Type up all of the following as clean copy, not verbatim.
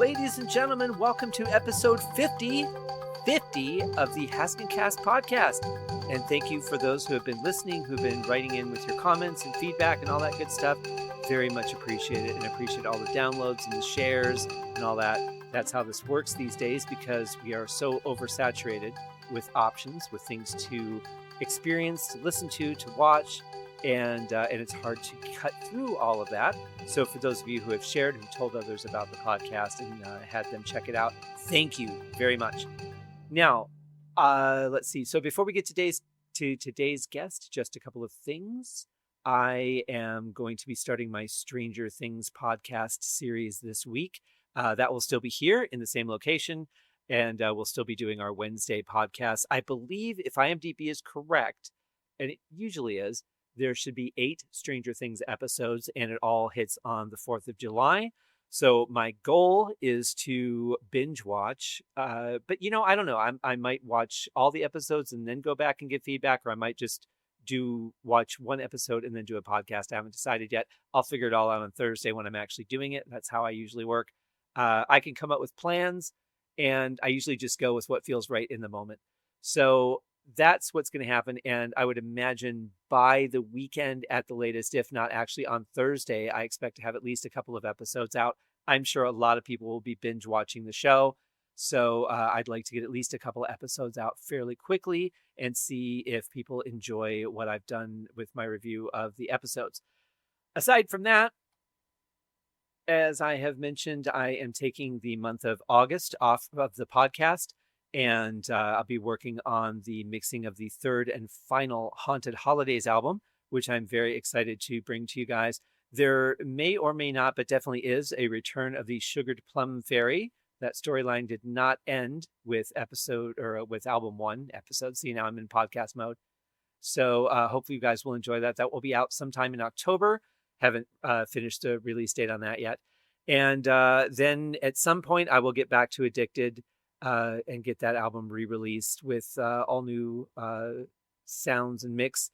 Ladies and gentlemen, welcome to episode 50 of the HaskinCast Podcast. And thank you for those who have been listening, who've been writing in with your comments and feedback and all that good stuff. Very much appreciate it, and appreciate all the downloads and the shares and all that. That's how this works these days, because we are so oversaturated with options, with things to experience, to listen to watch, and it's hard to cut through all of that. So for those of you who have shared and told others about the podcast and had them check it out, thank you very much. Now, let's see. So before we get to today's guest, just a couple of things. I am going to be starting my Stranger Things podcast series this week. That will still be here in the same location, and we'll still be doing our Wednesday podcast. I believe, if IMDb is correct, and it usually is, there should be 8 Stranger Things episodes, and it all hits on the 4th of July. So my goal is to binge watch. But, I don't know. I might watch all the episodes and then go back and give feedback, or I might just watch one episode and then do a podcast. I haven't decided yet. I'll figure it all out on Thursday when I'm actually doing it. That's how I usually work. I can come up with plans, and I usually just go with what feels right in the moment. So that's what's going to happen. And I would imagine by the weekend at the latest, if not actually on Thursday, I expect to have at least a couple of episodes out. I'm sure a lot of people will be binge watching the show. So I'd like to get at least a couple of episodes out fairly quickly and see if people enjoy what I've done with my review of the episodes. Aside from that, as I have mentioned, I am taking the month of August off of the podcast. And I'll be working on the mixing of the third and final Haunted Holidays album, which I'm very excited to bring to you guys. There may or may not, but definitely is, a return of the Sugared Plum Fairy. That storyline did not end with album 1 episode. See, now I'm in podcast mode. So hopefully you guys will enjoy that. That will be out sometime in October. Haven't finished the release date on that yet. And then at some point I will get back to Addicted and get that album re-released with all new sounds and mix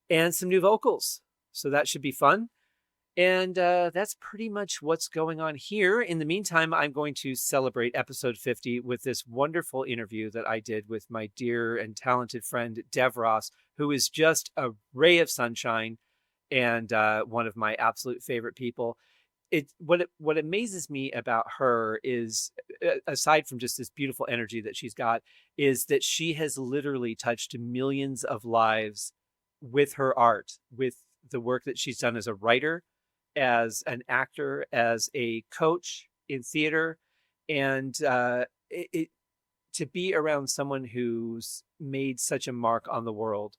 and some new vocals. So that should be fun. And that's pretty much what's going on here. In the meantime, I'm going to celebrate episode 50 with this wonderful interview that I did with my dear and talented friend, Dev Ross, who is just a ray of sunshine and one of my absolute favorite people. What amazes me about her is, aside from just this beautiful energy that she's got, is that she has literally touched millions of lives with her art, with the work that she's done as a writer, as an actor, as a coach in theater, and to be around someone who's made such a mark on the world.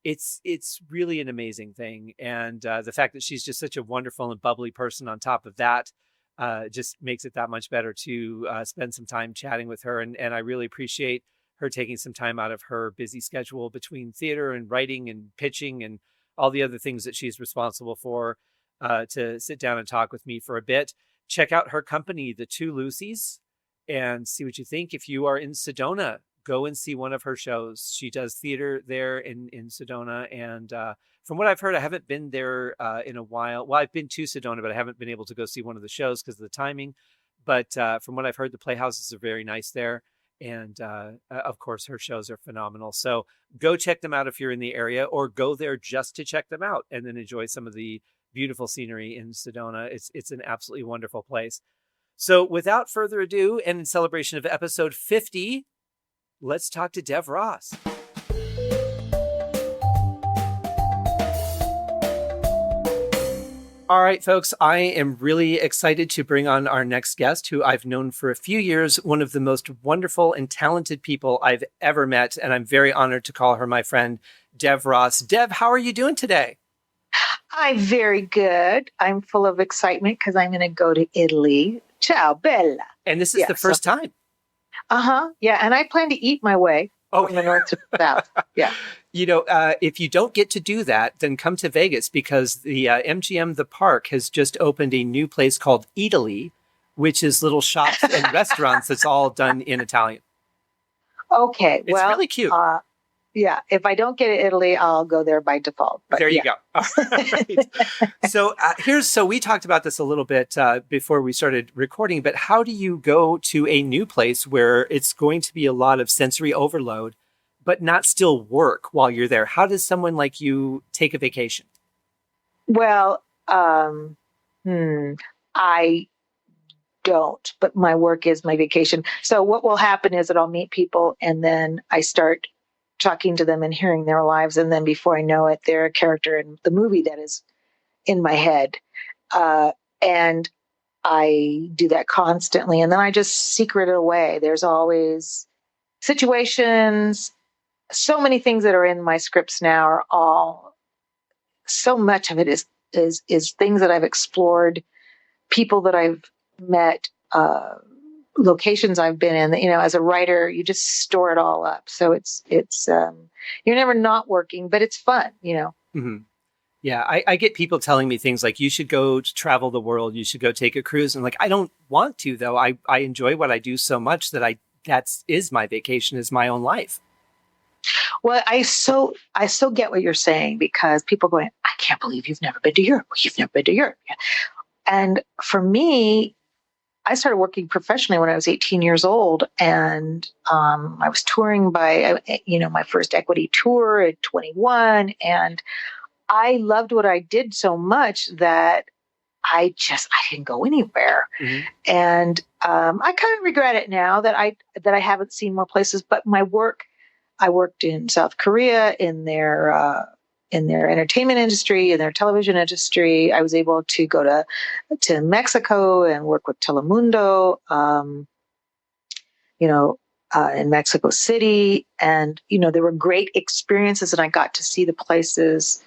It's really an amazing thing. And the fact that she's just such a wonderful and bubbly person on top of that just makes it that much better to spend some time chatting with her. And I really appreciate her taking some time out of her busy schedule between theater and writing and pitching and all the other things that she's responsible for to sit down and talk with me for a bit. Check out her company, The Two Lucys, and see what you think. If you are in Sedona, go and see one of her shows. She does theater there in Sedona. And from what I've heard, I haven't been there in a while. Well, I've been to Sedona, but I haven't been able to go see one of the shows because of the timing. But from what I've heard, the Playhouses are very nice there. And of course, her shows are phenomenal. So go check them out if you're in the area, or go there just to check them out and then enjoy some of the beautiful scenery in Sedona. It's an absolutely wonderful place. So without further ado, and in celebration of episode 50, let's talk to Dev Ross. All right, folks, I am really excited to bring on our next guest, who I've known for a few years, one of the most wonderful and talented people I've ever met, and I'm very honored to call her my friend, Dev Ross. Dev, how are you doing today? I'm very good. I'm full of excitement because I'm going to go to Italy. Ciao, Bella. And this is the first time. Yeah, and I plan to eat my way from the north to the south. Yeah. If you don't get to do that, then come to Vegas, because the MGM The Park has just opened a new place called Italy, which is little shops and restaurants that's all done in Italian. Okay. It's really cute. Yeah. If I don't get to Italy, I'll go there by default. But there you go. All right. So we talked about this a little bit before we started recording, but how do you go to a new place where it's going to be a lot of sensory overload, but not still work while you're there? How does someone like you take a vacation? Well, I don't, but my work is my vacation. So what will happen is that I'll meet people and then I start talking to them and hearing their lives. And then before I know it, they're a character in the movie that is in my head. And I do that constantly. And then I just secret it away. There's always situations, so many things that are in my scripts now are all, so much of it is things that I've explored, people that I've met, locations I've been in. You know, as a writer, you just store it all up. So it's you're never not working, but it's fun, you know. Mm-hmm. Yeah, I get people telling me things like, you should go travel the world, you should go take a cruise. And like, I don't want to, though. I enjoy what I do so much that is my vacation, is my own life. Well, I so get what you're saying, because people are going, I can't believe you've never been to Europe. You've never been to Europe. And for me, I started working professionally when I was 18 years old, and I was touring by, my first equity tour at 21, and I loved what I did so much that I didn't go anywhere. Mm-hmm. And I kind of regret it now that I haven't seen more places. But my work, I worked in South Korea in their entertainment industry, in their television industry. I was able to go to Mexico and work with Telemundo, in Mexico City. And, there were great experiences, and I got to see the places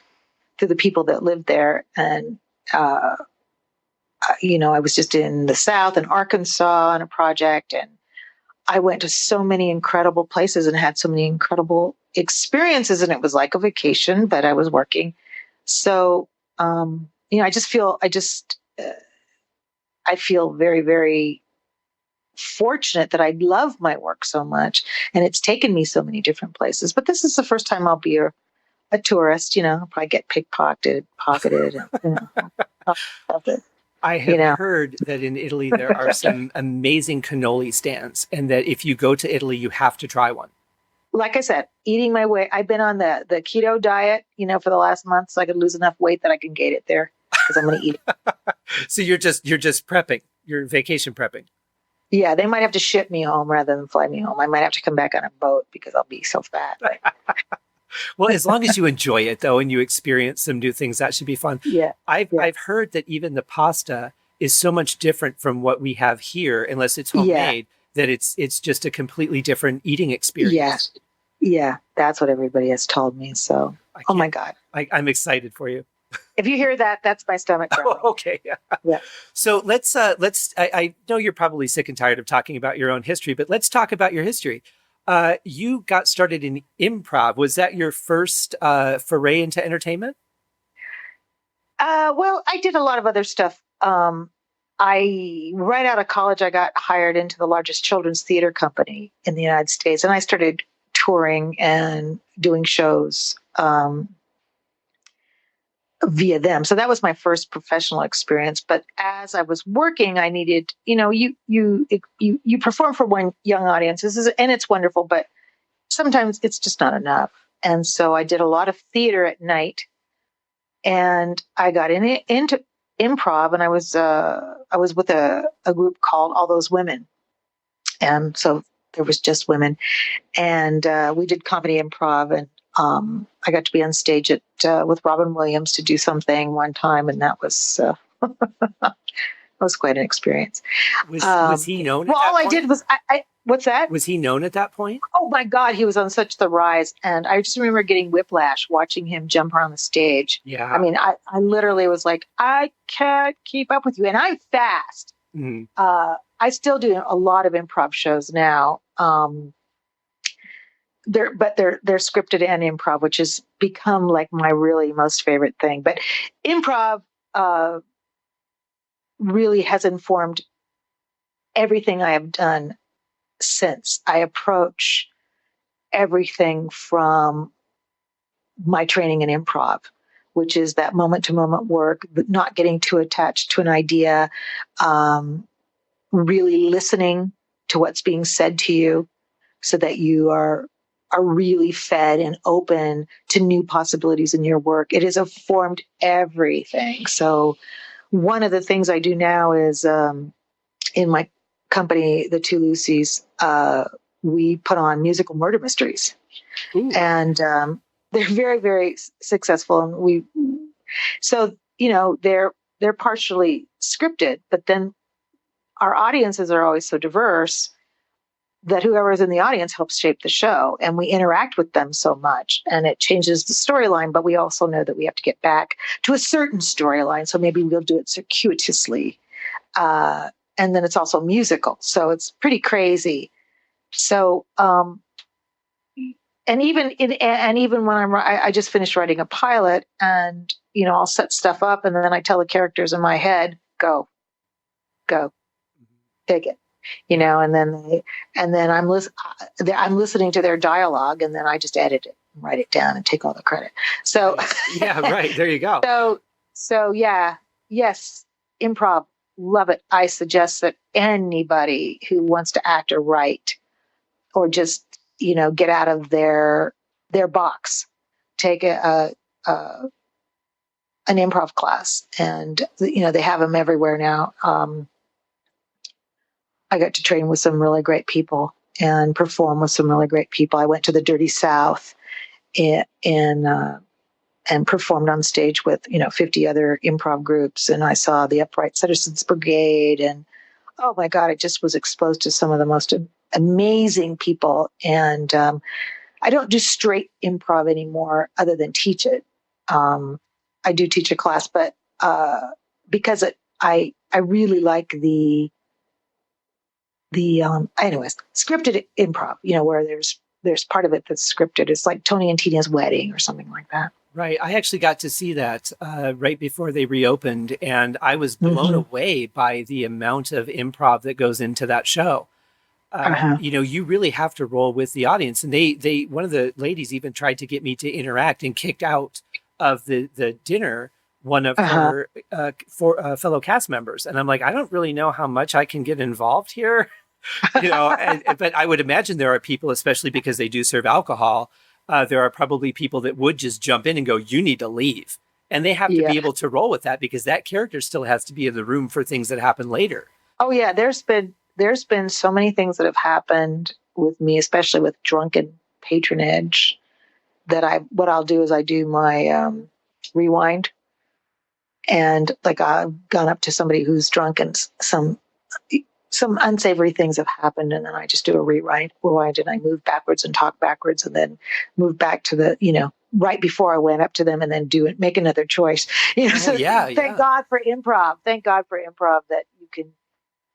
through the people that lived there. And, I was just in the South, in Arkansas, on a project, and I went to so many incredible places and had so many incredible experiences, and it was like a vacation, but I was working. So, I feel very, very fortunate that I love my work so much, and it's taken me so many different places. But this is the first time I'll be a tourist, I'll probably get pocketed. I have heard that in Italy there are some amazing cannoli stands, and that if you go to Italy, you have to try one. Like I said, eating my way. I've been on the keto diet, for the last month, so I could lose enough weight that I can gain it there, because I'm going to eat it. So you're just prepping. You're vacation prepping. Yeah, they might have to ship me home rather than fly me home. I might have to come back on a boat because I'll be so fat. Well, as long as you enjoy it, though, and you experience some new things, that should be fun. Yeah. I've heard that even the pasta is so much different from what we have here, unless it's homemade, that it's just a completely different eating experience. Yeah, that's what everybody has told me. So, oh my God. I'm excited for you. If you hear that, that's my stomach growling. Oh, okay. Yeah. So let's, I know you're probably sick and tired of talking about your own history, but let's talk about your history. You got started in improv. Was that your first foray into entertainment? Well, I did a lot of other stuff. Right out of college, I got hired into the largest children's theater company in the United States, and I started touring and doing shows via them. So that was my first professional experience. But as I was working, I needed, you perform for one young audience, and it's wonderful, but sometimes it's just not enough. And so I did a lot of theater at night, and I got into improv, and I was with a group called All Those Women. And so there was just women, and we did comedy improv, and I got to be on stage with Robin Williams to do something one time, and that was that was quite an experience. Was he known? Well, all I did was what's that? Was he known at that point? Oh my God, he was on such the rise, and I just remember getting whiplash watching him jump around the stage. Yeah, I mean, I literally was like, I can't keep up with you, and I'm fast. Mm-hmm. I still do a lot of improv shows now. They're scripted and improv, which has become like my really most favorite thing. But improv really has informed everything I have done since. I approach everything from my training in improv, which is that moment to moment work, but not getting too attached to an idea, really listening to what's being said to you so that you are really fed and open to new possibilities in your work. It has informed everything. So one of the things I do now is in my company, the Two Lucy's, we put on musical murder mysteries. Ooh. And they're very, very successful. And they're partially scripted, but then our audiences are always so diverse that whoever is in the audience helps shape the show, and we interact with them so much, and it changes the storyline. But we also know that we have to get back to a certain storyline, so maybe we'll do it circuitously, and then it's also musical, so it's pretty crazy. So, and even when I just finished writing a pilot, and I'll set stuff up, and then I tell the characters in my head, go, take it. And then I'm listening to their dialogue, and then I just edit it, and write it down, and take all the credit. So yeah, right. There you go. So yeah, yes, improv, love it. I suggest that anybody who wants to act or write, or just get out of their box, take an improv class, and they have them everywhere now. I got to train with some really great people and perform with some really great people. I went to the Dirty South and performed on stage with 50 other improv groups, and I saw the Upright Citizens Brigade, and oh my God, I just was exposed to some of the most amazing people. And I don't do straight improv anymore, other than teach it. I do teach a class, but because I really like anyways, scripted improv, where there's part of it that's scripted. It's like Tony and Tina's wedding or something like that. Right. I actually got to see that right before they reopened, and I was blown away by the amount of improv that goes into that show. You really have to roll with the audience. And they one of the ladies even tried to get me to interact, and kicked out of the dinner one of her fellow cast members. And I'm like, I don't really know how much I can get involved here. But I would imagine there are people, especially because they do serve alcohol, there are probably people that would just jump in and go, you need to leave. And they have to be able to roll with that, because that character still has to be in the room for things that happen later. Oh yeah. There's been so many things that have happened with me, especially with drunken patronage, that what I'll do is I do my rewind. And like, I've gone up to somebody who's drunk, and some unsavory things have happened, and then I just do a rewind, and I move backwards and talk backwards, and then move back to the right before I went up to them, and then make another choice. Thank God for improv. Thank God for improv, that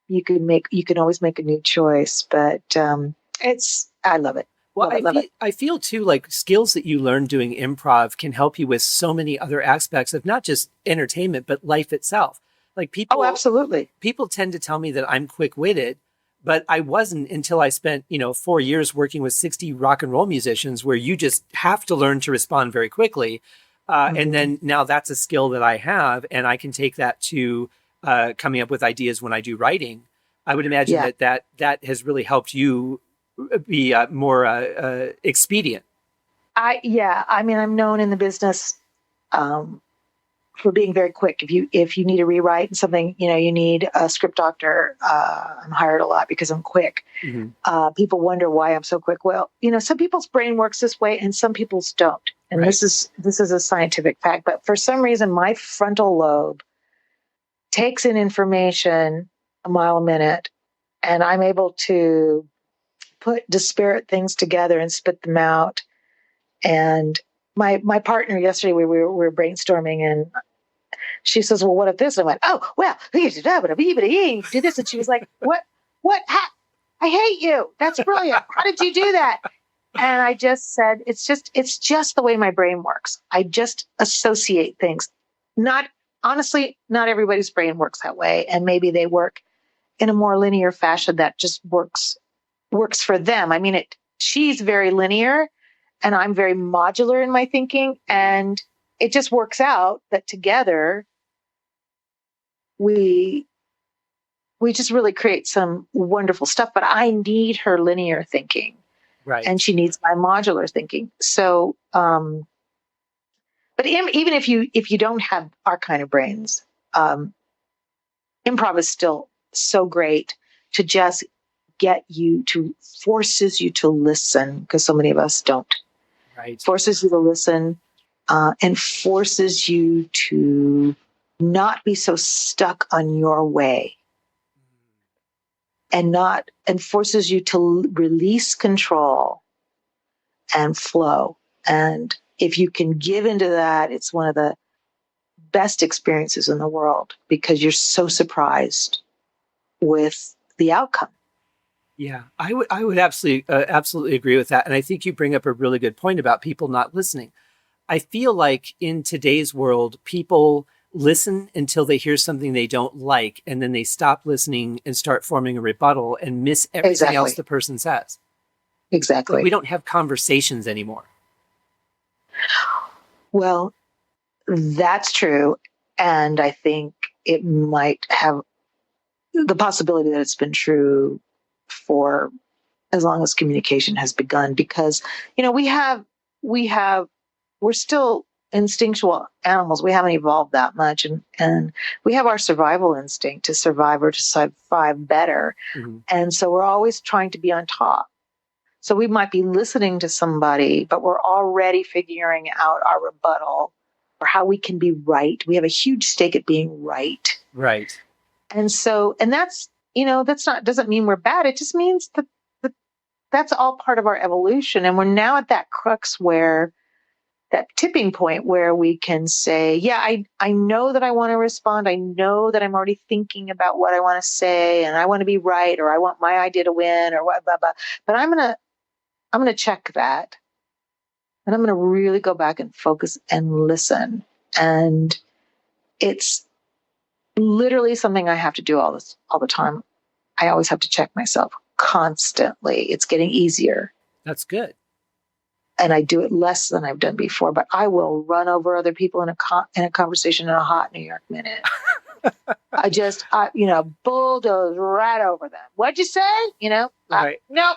you can always make a new choice. But I love it. Well, I feel too, like, skills that you learn doing improv can help you with so many other aspects of not just entertainment, but life itself. Like, people, absolutely. People tend to tell me that I'm quick-witted, but I wasn't until I spent, 4 years working with 60 rock and roll musicians, where you just have to learn to respond very quickly. And then now that's a skill that I have, and I can take that to coming up with ideas when I do writing. I would imagine that has really helped you be more expedient. I'm known in the business for being very quick. If you need a rewrite and something, you need a script doctor. I'm hired a lot because I'm quick. People wonder why I'm so quick. Well, some people's brain works this way, and some people's don't. And this is a scientific fact. But for some reason, my frontal lobe takes in information a mile a minute, and I'm able to put disparate things together and spit them out. And my partner yesterday, we were brainstorming, and she says, well, what if this? And I went, oh, well, do this. And she was like, what? I hate you. That's brilliant. How did you do that? And I just said, it's just the way my brain works. I just associate things. Honestly, not everybody's brain works that way. And maybe they work in a more linear fashion that just works for them. I mean, she's very linear and I'm very modular in my thinking. And it just works out that together we just really create some wonderful stuff. But I need her linear thinking. Right. And she needs my modular thinking. So, but even if you don't have our kind of brains, improv is still so great to just forces you to listen, because so many of us don't. Right. Forces you to listen, and forces you to not be so stuck on your way, and forces you to release control and flow. And if you can give into that, it's one of the best experiences in the world, because you're so surprised with the outcome. Yeah, I would absolutely agree with that. And I think you bring up a really good point about people not listening. I feel like in today's world, people listen until they hear something they don't like, and then they stop listening and start forming a rebuttal and miss everything else the person says. Exactly. Like, we don't have conversations anymore. Well, that's true. And I think it might have the possibility that it's been true for as long as communication has begun, because, we're still instinctual animals. We haven't evolved that much. And we have our survival instinct to survive or to survive better. Mm-hmm. And so we're always trying to be on top. So we might be listening to somebody, but we're already figuring out our rebuttal or how we can be right. We have a huge stake at being right. Right. And so, and doesn't mean we're bad. It just means that that's all part of our evolution. And we're now at that crux that tipping point where we can say, yeah, I know that I want to respond. I know that I'm already thinking about what I want to say, and I want to be right, or I want my idea to win, or what, blah, blah. But I'm going to check that. And I'm going to really go back and focus and listen. And it's literally something I have to do all the time. I always have to check myself constantly. It's getting easier. That's good. And I do it less than I've done before, but I will run over other people in a conversation in a hot New York minute. I bulldoze right over them. What'd you say? Right. No,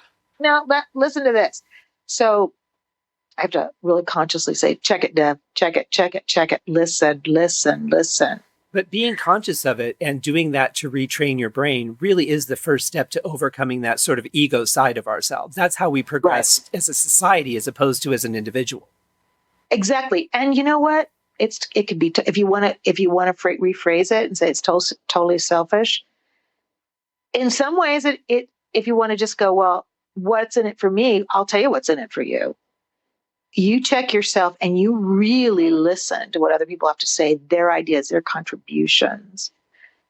listen to this. So I have to really consciously say, check it, Deb, check it, listen. But being conscious of it and doing that to retrain your brain really is the first step to overcoming that sort of ego side of ourselves. That's how we progress as a society as opposed to as an individual. Exactly. And you know what? It could be, if you want to rephrase it and say it's totally selfish. In some ways, if you want to just go, well, what's in it for me? I'll tell you what's in it for you. You check yourself and you really listen to what other people have to say, their ideas, their contributions.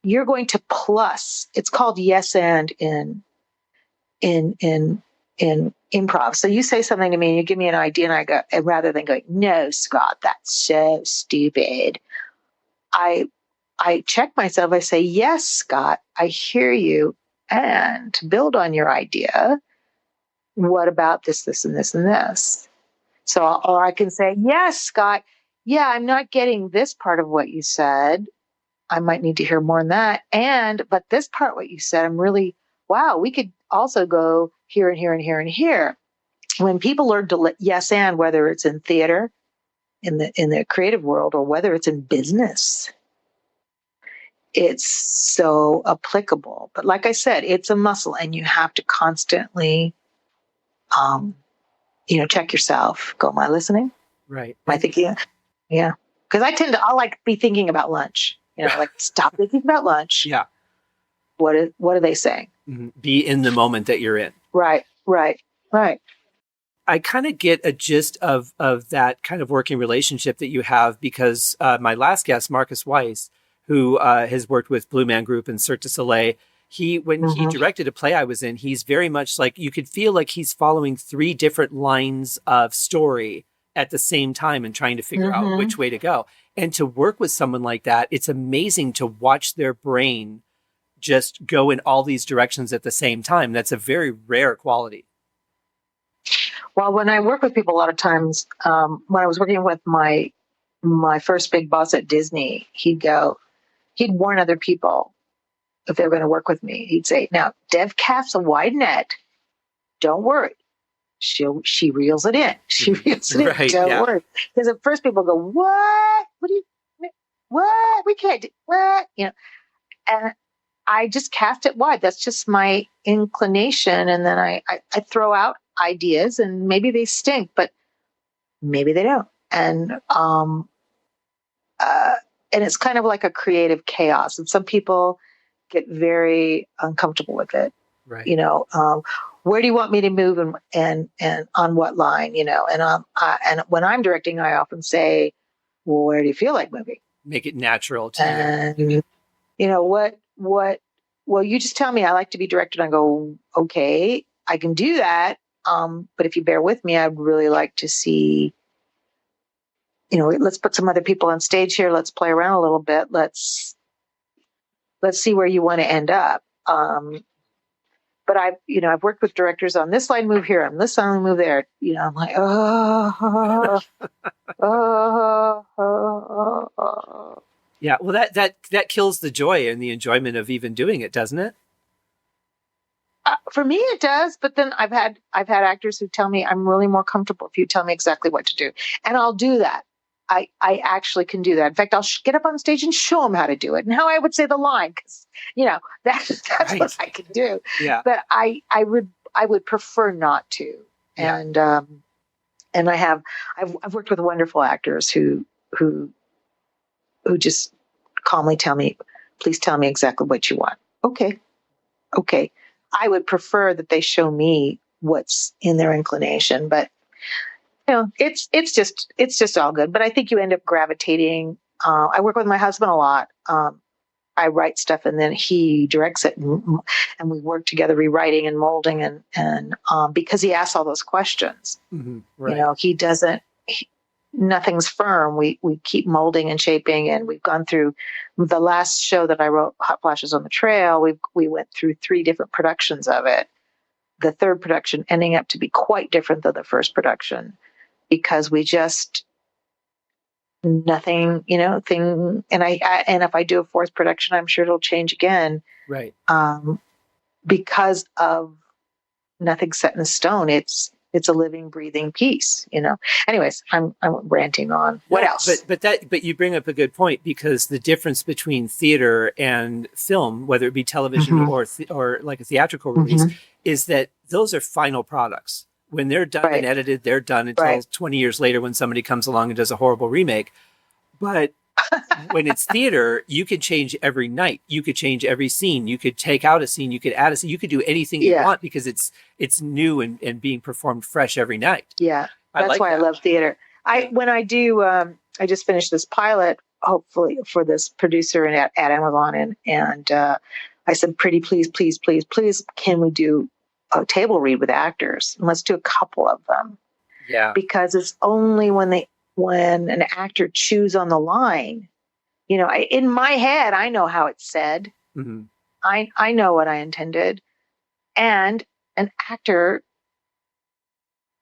You're going to plus. It's called yes and in improv. So you say something to me and you give me an idea, and I go, and rather than going, no, Scott, that's so stupid, I check myself. I say, yes, Scott, I hear you, and to build on your idea, what about this, and this, and this? So, or I can say, yes, Scott, yeah, I'm not getting this part of what you said. I might need to hear more on that. But this part, what you said, I'm really, wow, we could also go here and here and here and here. When people learn to yes and, whether it's in theater, in the creative world, or whether it's in business, it's so applicable. But like I said, it's a muscle, and you have to constantly check yourself. Go, am I listening? Right. Am I thinking? Yeah. Because I'll be thinking about lunch. Stop thinking about lunch. Yeah. What are they saying? Mm-hmm. Be in the moment that you're in. Right. I kind of get a gist of that kind of working relationship that you have, because my last guest, Marcus Weiss, who has worked with Blue Man Group and Cirque du Soleil, when he directed a play I was in, he's very much like, you could feel like he's following 3 different lines of story at the same time and trying to figure out which way to go. And to work with someone like that, it's amazing to watch their brain just go in all these directions at the same time. That's a very rare quality. Well, when I work with people, a lot of times, when I was working with my first big boss at Disney, he'd warn other people if they were going to work with me. He'd say, "Now, Dev casts a wide net. Don't worry. She reels it in. She reels it in. Right, Don't worry." Because at first people go, "What? What? We can't do what?" And I just cast it wide. That's just my inclination. And then I throw out ideas, and maybe they stink, but maybe they don't. And it's kind of like a creative chaos. And some people get very uncomfortable with it. Right. Where do you want me to move, and on what line? And when I'm directing, I often say, "Well, where do you feel like moving?" Make it natural to you. And what? Well, you just tell me. I like to be directed. I go, okay, I can do that. But if you bear with me, I'd really like to see. Let's put some other people on stage here. Let's play around a little bit. Let's see where you want to end up. But I've worked with directors on this line move here, on this line move there. I'm like, Yeah, well, that kills the joy and the enjoyment of even doing it, doesn't it? For me, it does. But then I've had actors who tell me I'm really more comfortable if you tell me exactly what to do, and I'll do that. I actually can do that. In fact, I'll get up on stage and show them how to do it and how I would say the line, because that's Right. what I can do. Yeah. But I would prefer not to. Yeah. And I've worked with wonderful actors who just calmly tell me, "Please tell me exactly what you want." Okay. I would prefer that they show me what's in their inclination, but it's just all good. But I think you end up gravitating. I work with my husband a lot. I write stuff, and then he directs it, and we work together, rewriting and molding, and because he asks all those questions. Mm-hmm. Right. He doesn't. Nothing's firm. We keep molding and shaping, and we've gone through the last show that I wrote, Hot Flashes on the Trail. We went through 3 different productions of it. The third production ending up to be quite different than the first production, because we just nothing, thing. And and if I do a 4th production, I'm sure it'll change again. Right. Because of nothing set in stone. It's a living, breathing piece, Anyways, I'm ranting on. What else? But you bring up a good point, because the difference between theater and film, whether it be television Mm-hmm. or like a theatrical release, Mm-hmm. is that those are final products. When they're done Right. and edited, they're done until Right. 20 years later when somebody comes along and does a horrible remake. But when it's theater, you could change every night. You could change every scene. You could take out a scene. You could add a scene. You could do anything you want, because it's new and being performed fresh every night. Yeah, that's why I love theater. When I do, I just finished this pilot, hopefully for this producer at Amazon, and I said, "Pretty, please, can we do a table read with actors? And let's do a couple of them." Yeah, because it's only when an actor chews on the line, in my head, I know how it's said. mm-hmm. I know what I intended, and an actor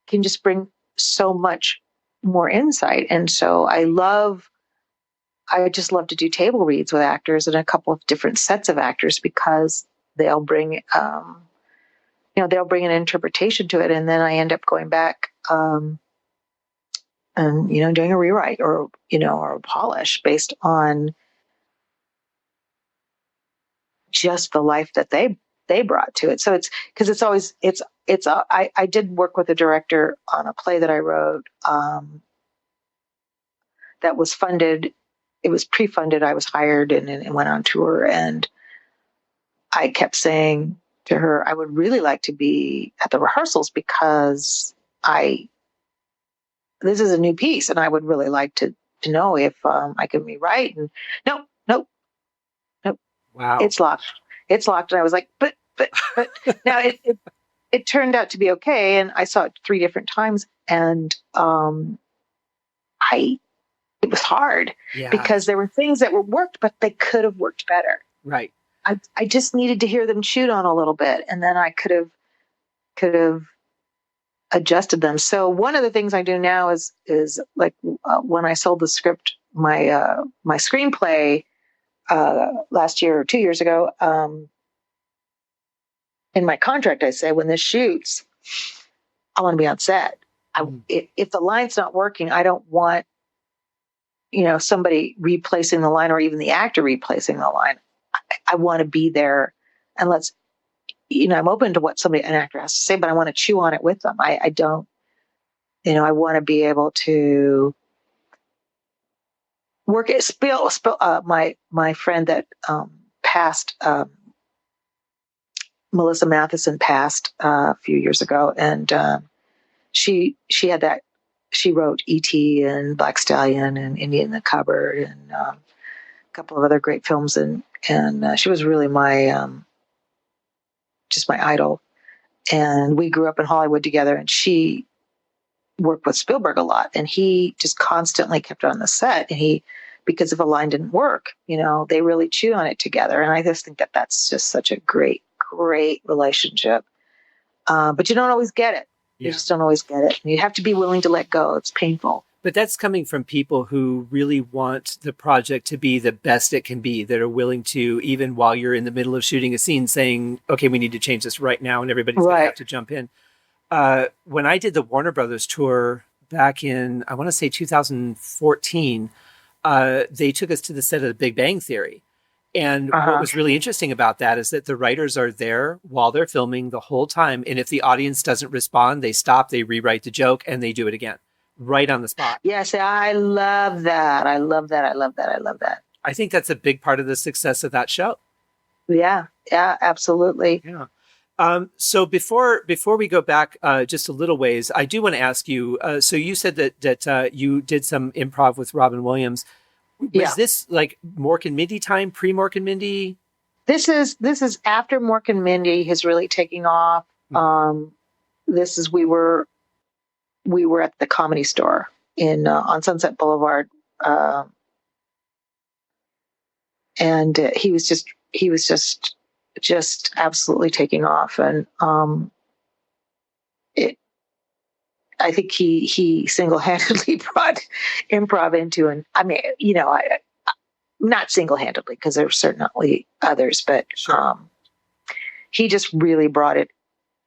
can just bring so much more insight. And so I just love to do table reads with actors and a couple of different sets of actors, because they'll bring, they'll bring an interpretation to it. And then I end up going back, and, doing a rewrite or a polish based on just the life that they brought to it. So it's, because it's always, I did work with a director on a play that I wrote, that was funded. It was pre-funded. I was hired and went on tour, and I kept saying to her, I would really like to be at the rehearsals, because this is a new piece, and I would really like to know if I can rewrite. And nope. Wow. It's locked. And I was like, but now it turned out to be okay. And I saw it 3 different times, and it was hard, because there were things that worked, but they could have worked better. Right. I just needed to hear them chewed on a little bit, and then I could have adjusted them. So one of the things I do now is like when I sold the script, my screenplay last year or 2 years ago, in my contract, I say when this shoots, I want to be on set. If the line's not working, I don't want somebody replacing the line or even the actor replacing the line. I want to be there, and I'm open to what an actor has to say, but I want to chew on it with them. I don't, I want to be able to work it. My friend that passed, Melissa Matheson, passed a few years ago, and she had that. She wrote E.T. and Black Stallion and Indian in the Cupboard and a couple of other great films, and she was really my just my idol. And we grew up in Hollywood together, and she worked with Spielberg a lot, and he just constantly kept her on the set. And because if a line didn't work, they really chewed on it together. And I just think that that's just such a great, great relationship. But you don't always get it. You just don't always get it. And you have to be willing to let go. It's painful. But that's coming from people who really want the project to be the best it can be, that are willing to, even while you're in the middle of shooting a scene, saying, okay, we need to change this right now, and everybody's going to have to jump in. When I did the Warner Brothers tour back in, I want to say 2014, they took us to the set of The Big Bang Theory. And what was really interesting about that is that the writers are there while they're filming the whole time. And if the audience doesn't respond, they stop, they rewrite the joke, and they do it again, right on the spot. Yes, I love that. I love that. I think that's a big part of the success of that show. Yeah, absolutely. Yeah. So before we go back just a little ways, I do want to ask you, so you said that you did some improv with Robin Williams. Was this like Mork and Mindy time, pre-Mork and Mindy? This is after Mork and Mindy is really taking off. This is we were at the Comedy Store on Sunset Boulevard, and he was just absolutely taking off, and I think he single-handedly brought improv into, and I mean, not single-handedly, because there were certainly others, but he just really brought it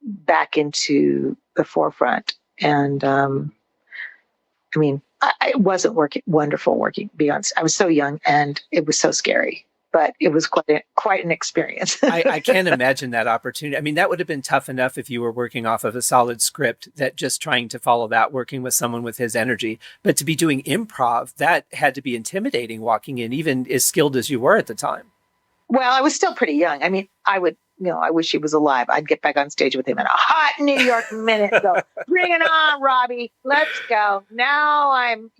back into the forefront. And I mean, it wasn't wonderful working beyond. I was so young, and it was so scary. But it was quite an experience. I can't imagine that opportunity. I mean, that would have been tough enough if you were working off of a solid script, that just trying to follow that, working with someone with his energy. But to be doing improv, that had to be intimidating walking in, even as skilled as you were at the time. Well, I was still pretty young. I mean, I wish he was alive. I'd get back on stage with him in a hot New York minute. Go, bring it on, Robbie. Let's go. Now I've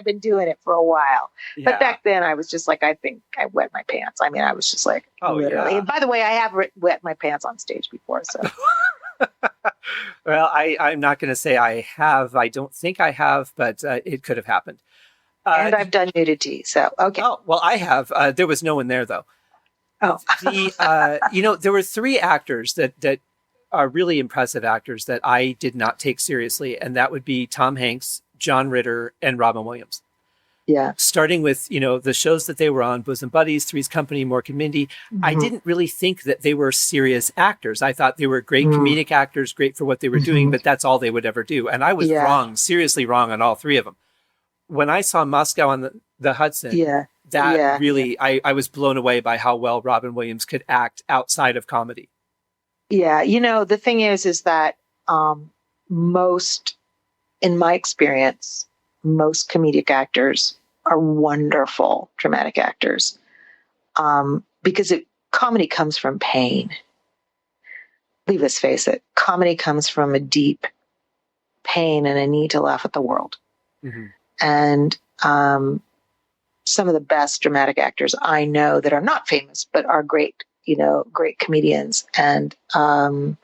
been doing it for a while. Yeah. But back then I was just like, I think I wet my pants. I mean, I was just like, literally. Yeah. And by the way, I have wet my pants on stage before. So, well, I'm not going to say I have. I don't think I have, but it could have happened. And I've done nudity. So, okay. Oh, well, I have. There was no one there, though. Oh, there were three actors that are really impressive actors that I did not take seriously. And that would be Tom Hanks, John Ritter, and Robin Williams. Yeah. Starting with, the shows that they were on, Bosom Buddies, Three's Company, Mork and Mindy. Mm-hmm. I didn't really think that they were serious actors. I thought they were great comedic actors, great for what they were doing, but that's all they would ever do. And I was wrong, seriously wrong on all three of them. When I saw Moscow on the Hudson, really, I was blown away by how well Robin Williams could act outside of comedy. Yeah. The thing is that in my experience, most comedic actors are wonderful dramatic actors, because comedy comes from pain. Let's face it, comedy comes from a deep pain and a need to laugh at the world. Mm-hmm. And some of the best dramatic actors I know that are not famous, but are great, great comedians. And, for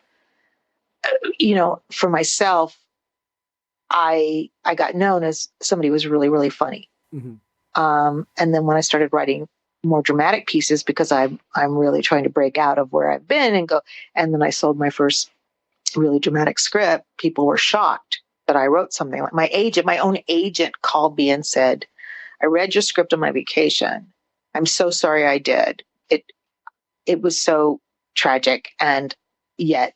myself, I got known as somebody who was really, really funny. Mm-hmm. And then when I started writing more dramatic pieces, because I'm really trying to break out of where I've been and go, and then I sold my first really dramatic script, people were shocked that I wrote something. Like my own agent called me and said, I read your script on my vacation. I'm so sorry I did. It was so tragic. And yet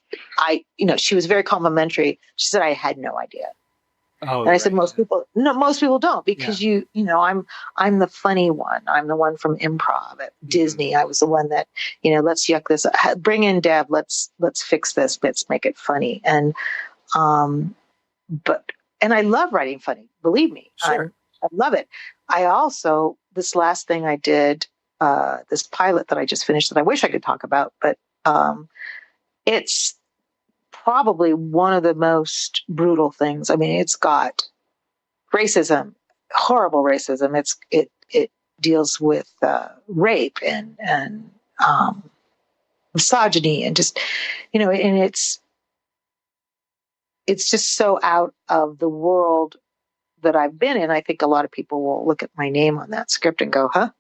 she was very complimentary. She said I had no idea. Oh, and I said, most people don't, because I'm the funny one. I'm the one from improv at Disney. I was the one that, let's yuck this, bring in Deb. Let's fix this. Let's make it funny. And, and I love writing funny, believe me. Sure. I love it. I also, this last thing I did, this pilot that I just finished that I wish I could talk about, but, it's probably one of the most brutal things. I mean, it's got racism, horrible racism. It deals with rape and misogyny, and just and it's just so out of the world that I've been in. I think a lot of people will look at my name on that script and go, "Huh?"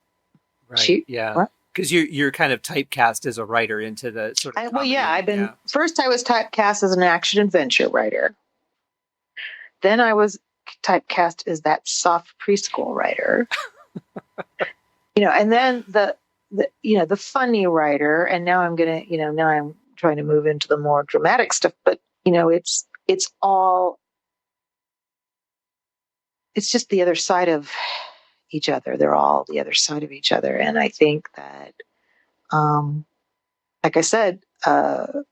Right. Yeah. Because you're kind of typecast as a writer into the sort of First I was typecast as an action adventure writer. Then I was typecast as that soft preschool writer. And then the funny writer, and now I'm trying to move into the more dramatic stuff, but it's just the other side of each other. They're all the other side of each other. And I think that, like I said, I've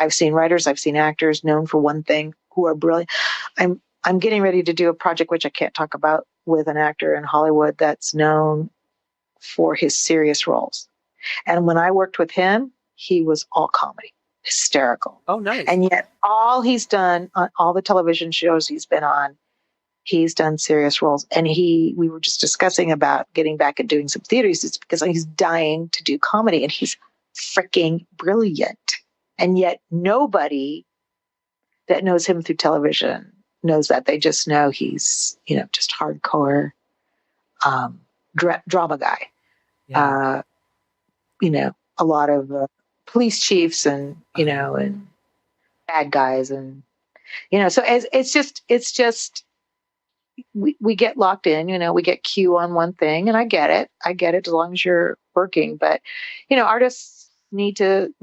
seen writers, I've seen actors known for one thing who are brilliant. I'm getting ready to do a project, which I can't talk about, with an actor in Hollywood that's known for his serious roles. And when I worked with him, he was all comedy, hysterical. Oh, nice. And yet all he's done on all the television shows he's been on, he's done serious roles. And we were just discussing about getting back and doing some theaters. It's because he's dying to do comedy, and he's freaking brilliant. And yet nobody that knows him through television knows that. They just know he's, just hardcore drama guy. Yeah. A lot of police chiefs and, and bad guys. And, so it's just, we get locked in, we get Q on one thing, and I get it as long as you're working. But, artists need to,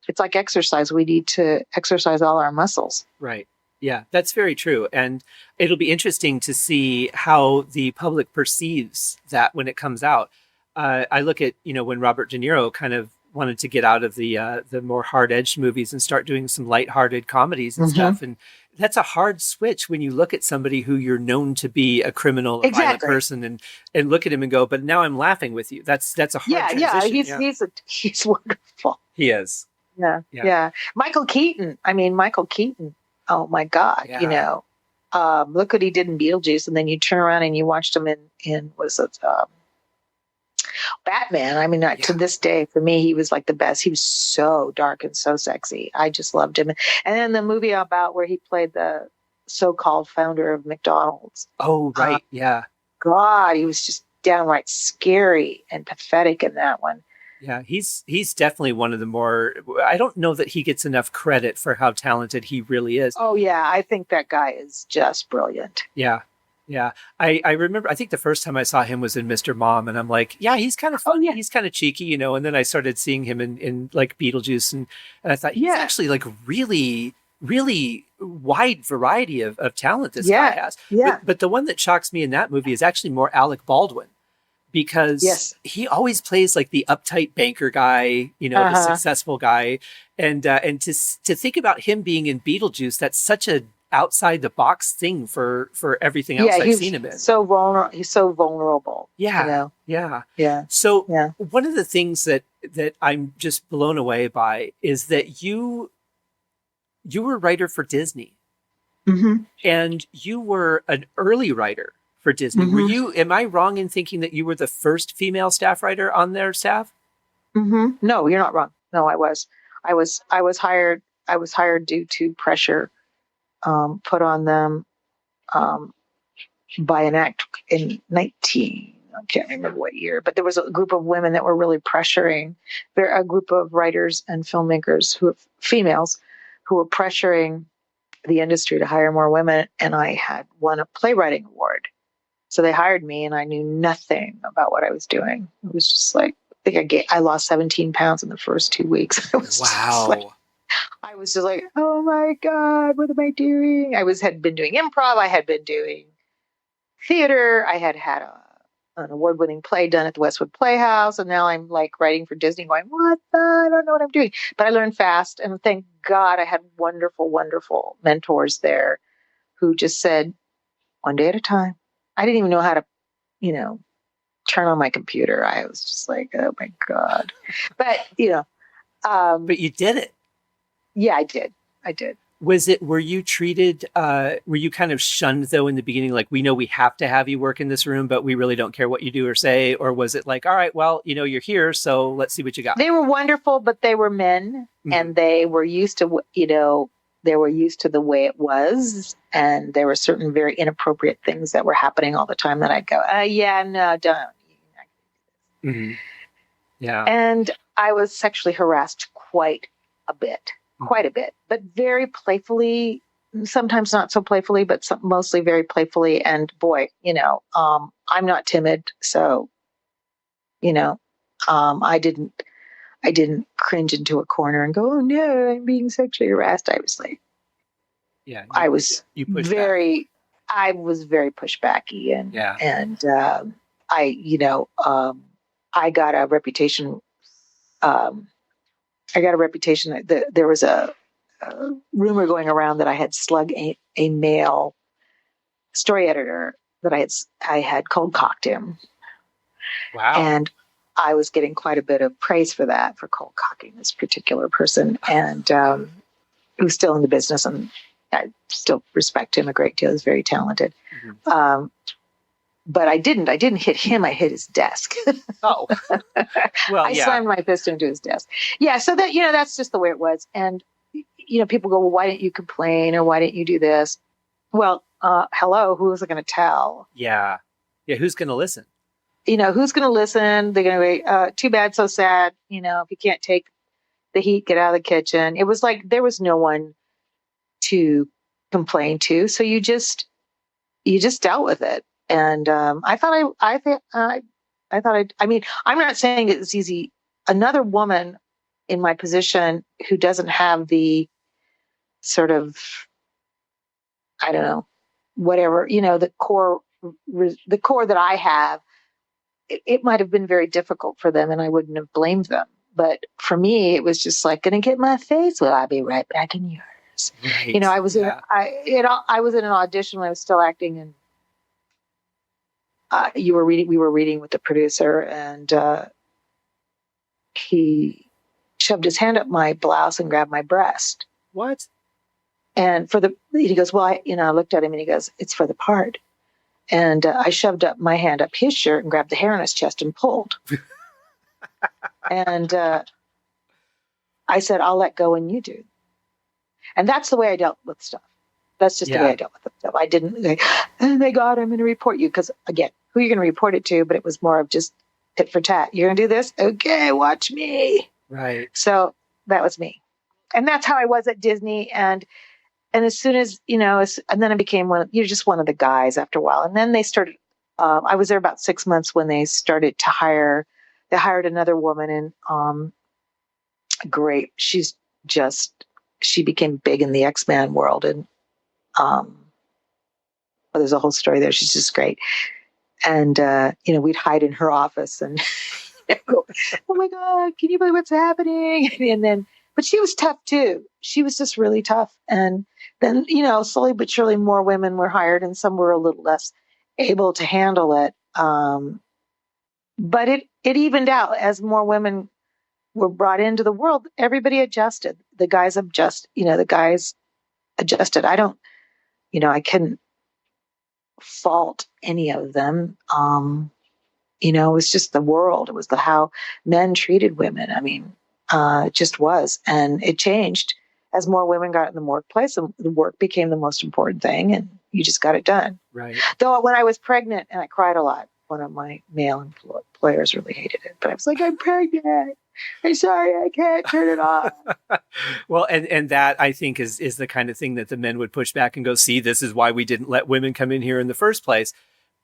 it's like exercise. We need to exercise all our muscles. Right. Yeah, that's very true. And it'll be interesting to see how the public perceives that when it comes out. I look at, when Robert De Niro kind of wanted to get out of the more hard-edged movies and start doing some lighthearted comedies and stuff. And that's a hard switch when you look at somebody who you're known to be a criminal, a violent person, and look at him and go, but now I'm laughing with you. That's a hard transition. He's wonderful. He is. Yeah. Michael Keaton. Oh my God. Yeah. Look what he did in Beetlejuice. And then you turn around and you watched him in Batman. To this day, for me, he was like the best. He was so dark and so sexy. I just loved him. And then the movie about where he played the so-called founder of McDonald's. Oh, right. Yeah. God, he was just downright scary and pathetic in that one. Yeah, he's definitely one of the more, I don't know that he gets enough credit for how talented he really is. Oh, yeah. I think that guy is just brilliant. Yeah. Yeah. I remember, I think the first time I saw him was in Mr. Mom, and I'm like, yeah, he's kind of fun. Yeah. He's kind of cheeky, and then I started seeing him in like Beetlejuice, and I thought he's actually like really, really wide variety of talent this guy has. Yeah. But the one that shocks me in that movie is actually more Alec Baldwin. Because he always plays like the uptight banker guy, the successful guy. And to think about him being in Beetlejuice, that's such a outside the box thing for everything else I've seen him in. He's so vulnerable. Yeah. Yeah. So one of the things that I'm just blown away by is that you were a writer for Disney. And you were an early writer for Disney. Am I wrong in thinking that you were the first female staff writer on their staff? No, you're not wrong. No, I was hired due to pressure put on them by an act in I can't remember what year, but there was a group of women that were really pressuring. There a group of writers and filmmakers females who were pressuring the industry to hire more women, and I had won a playwriting award. So they hired me, and I knew nothing about what I was doing. It was just like, I lost 17 pounds in the first 2 weeks. Wow. I was just like, oh my God, what am I doing? Had been doing improv. I had been doing theater. I had an award-winning play done at the Westwood Playhouse. And now I'm like writing for Disney going, I don't know what I'm doing. But I learned fast. And thank God I had wonderful, wonderful mentors there who just said, one day at a time. I didn't even know how to, turn on my computer. I was just like, oh my God. But, but you did it. Yeah, I did. Were you treated, were you kind of shunned though in the beginning? Like, we know we have to have you work in this room, but we really don't care what you do or say. Or was it like, all right, well, you're here, so let's see what you got. They were wonderful, but they were men, and they were used to, they were used to the way it was. And there were certain very inappropriate things that were happening all the time that I'd go, yeah, no, don't. Mm-hmm. Yeah. And I was sexually harassed quite a bit, but very playfully, sometimes not so playfully, but mostly very playfully. And boy, I'm not timid. So, I didn't cringe into a corner and go, oh no, I'm being sexually harassed. I was like, yeah, I was very pushbacky and I got a reputation. That there was a rumor going around that I had slugged a male story editor, that I had cold cocked him. Wow. And I was getting quite a bit of praise for that, for cold cocking this particular person, and who's still in the business, and I still respect him a great deal. He's very talented. Mm-hmm. But I didn't hit him. I hit his desk. Oh, well, I slammed my fist into his desk. Yeah. So that, that's just the way it was. And, people go, well, why didn't you complain? Or why didn't you do this? Well, hello, who was I going to tell? Yeah. Yeah. Who's going to listen? Who's going to listen? They're going to be, too bad, so sad. If you can't take the heat, get out of the kitchen. It was like, there was no one to complain to. So you just dealt with it. And I'm not saying it's easy. Another woman in my position who doesn't have the sort of, I don't know, whatever, the core that I have, it might have been very difficult for them, and I wouldn't have blamed them. But for me, it was just like, gonna get my face. Well, I'll be right back in yours. Right. I was I was in an audition when I was still acting, and we were reading with the producer, and he shoved his hand up my blouse and grabbed my breast. What? And he goes, well, I looked at him and he goes, it's for the part. And I shoved up my hand up his shirt and grabbed the hair on his chest and pulled. And I said, I'll let go and you do. And that's the way I dealt with stuff. That's just the way I dealt with stuff. I didn't say, oh my God, I'm going to report you. Because again, who are you going to report it to? But it was more of just tit for tat. You're going to do this? Okay, watch me. Right. So that was me. And that's how I was at Disney. And as soon as, and then I became you're just one of the guys after a while. And then they started, I was there about 6 months when they started to they hired another woman, and great. She became big in the X-Men world. And there's a whole story there. She's just great. And, we'd hide in her office and go, oh my God, can you believe what's happening? But she was tough too. She was just really tough. And then, slowly but surely more women were hired, and some were a little less able to handle it. But it evened out as more women were brought into the world. Everybody adjusted. The guys adjusted. I couldn't fault any of them. It was just the world. It was how men treated women. I mean, it just was. And it changed as more women got in the workplace, and the work became the most important thing, and you just got it done. Right. Though when I was pregnant, and I cried a lot, one of my male employers really hated it. But I was like, I'm pregnant. I'm sorry, I can't turn it off. Well, and that I think is the kind of thing that the men would push back and go, see, this is why we didn't let women come in here in the first place.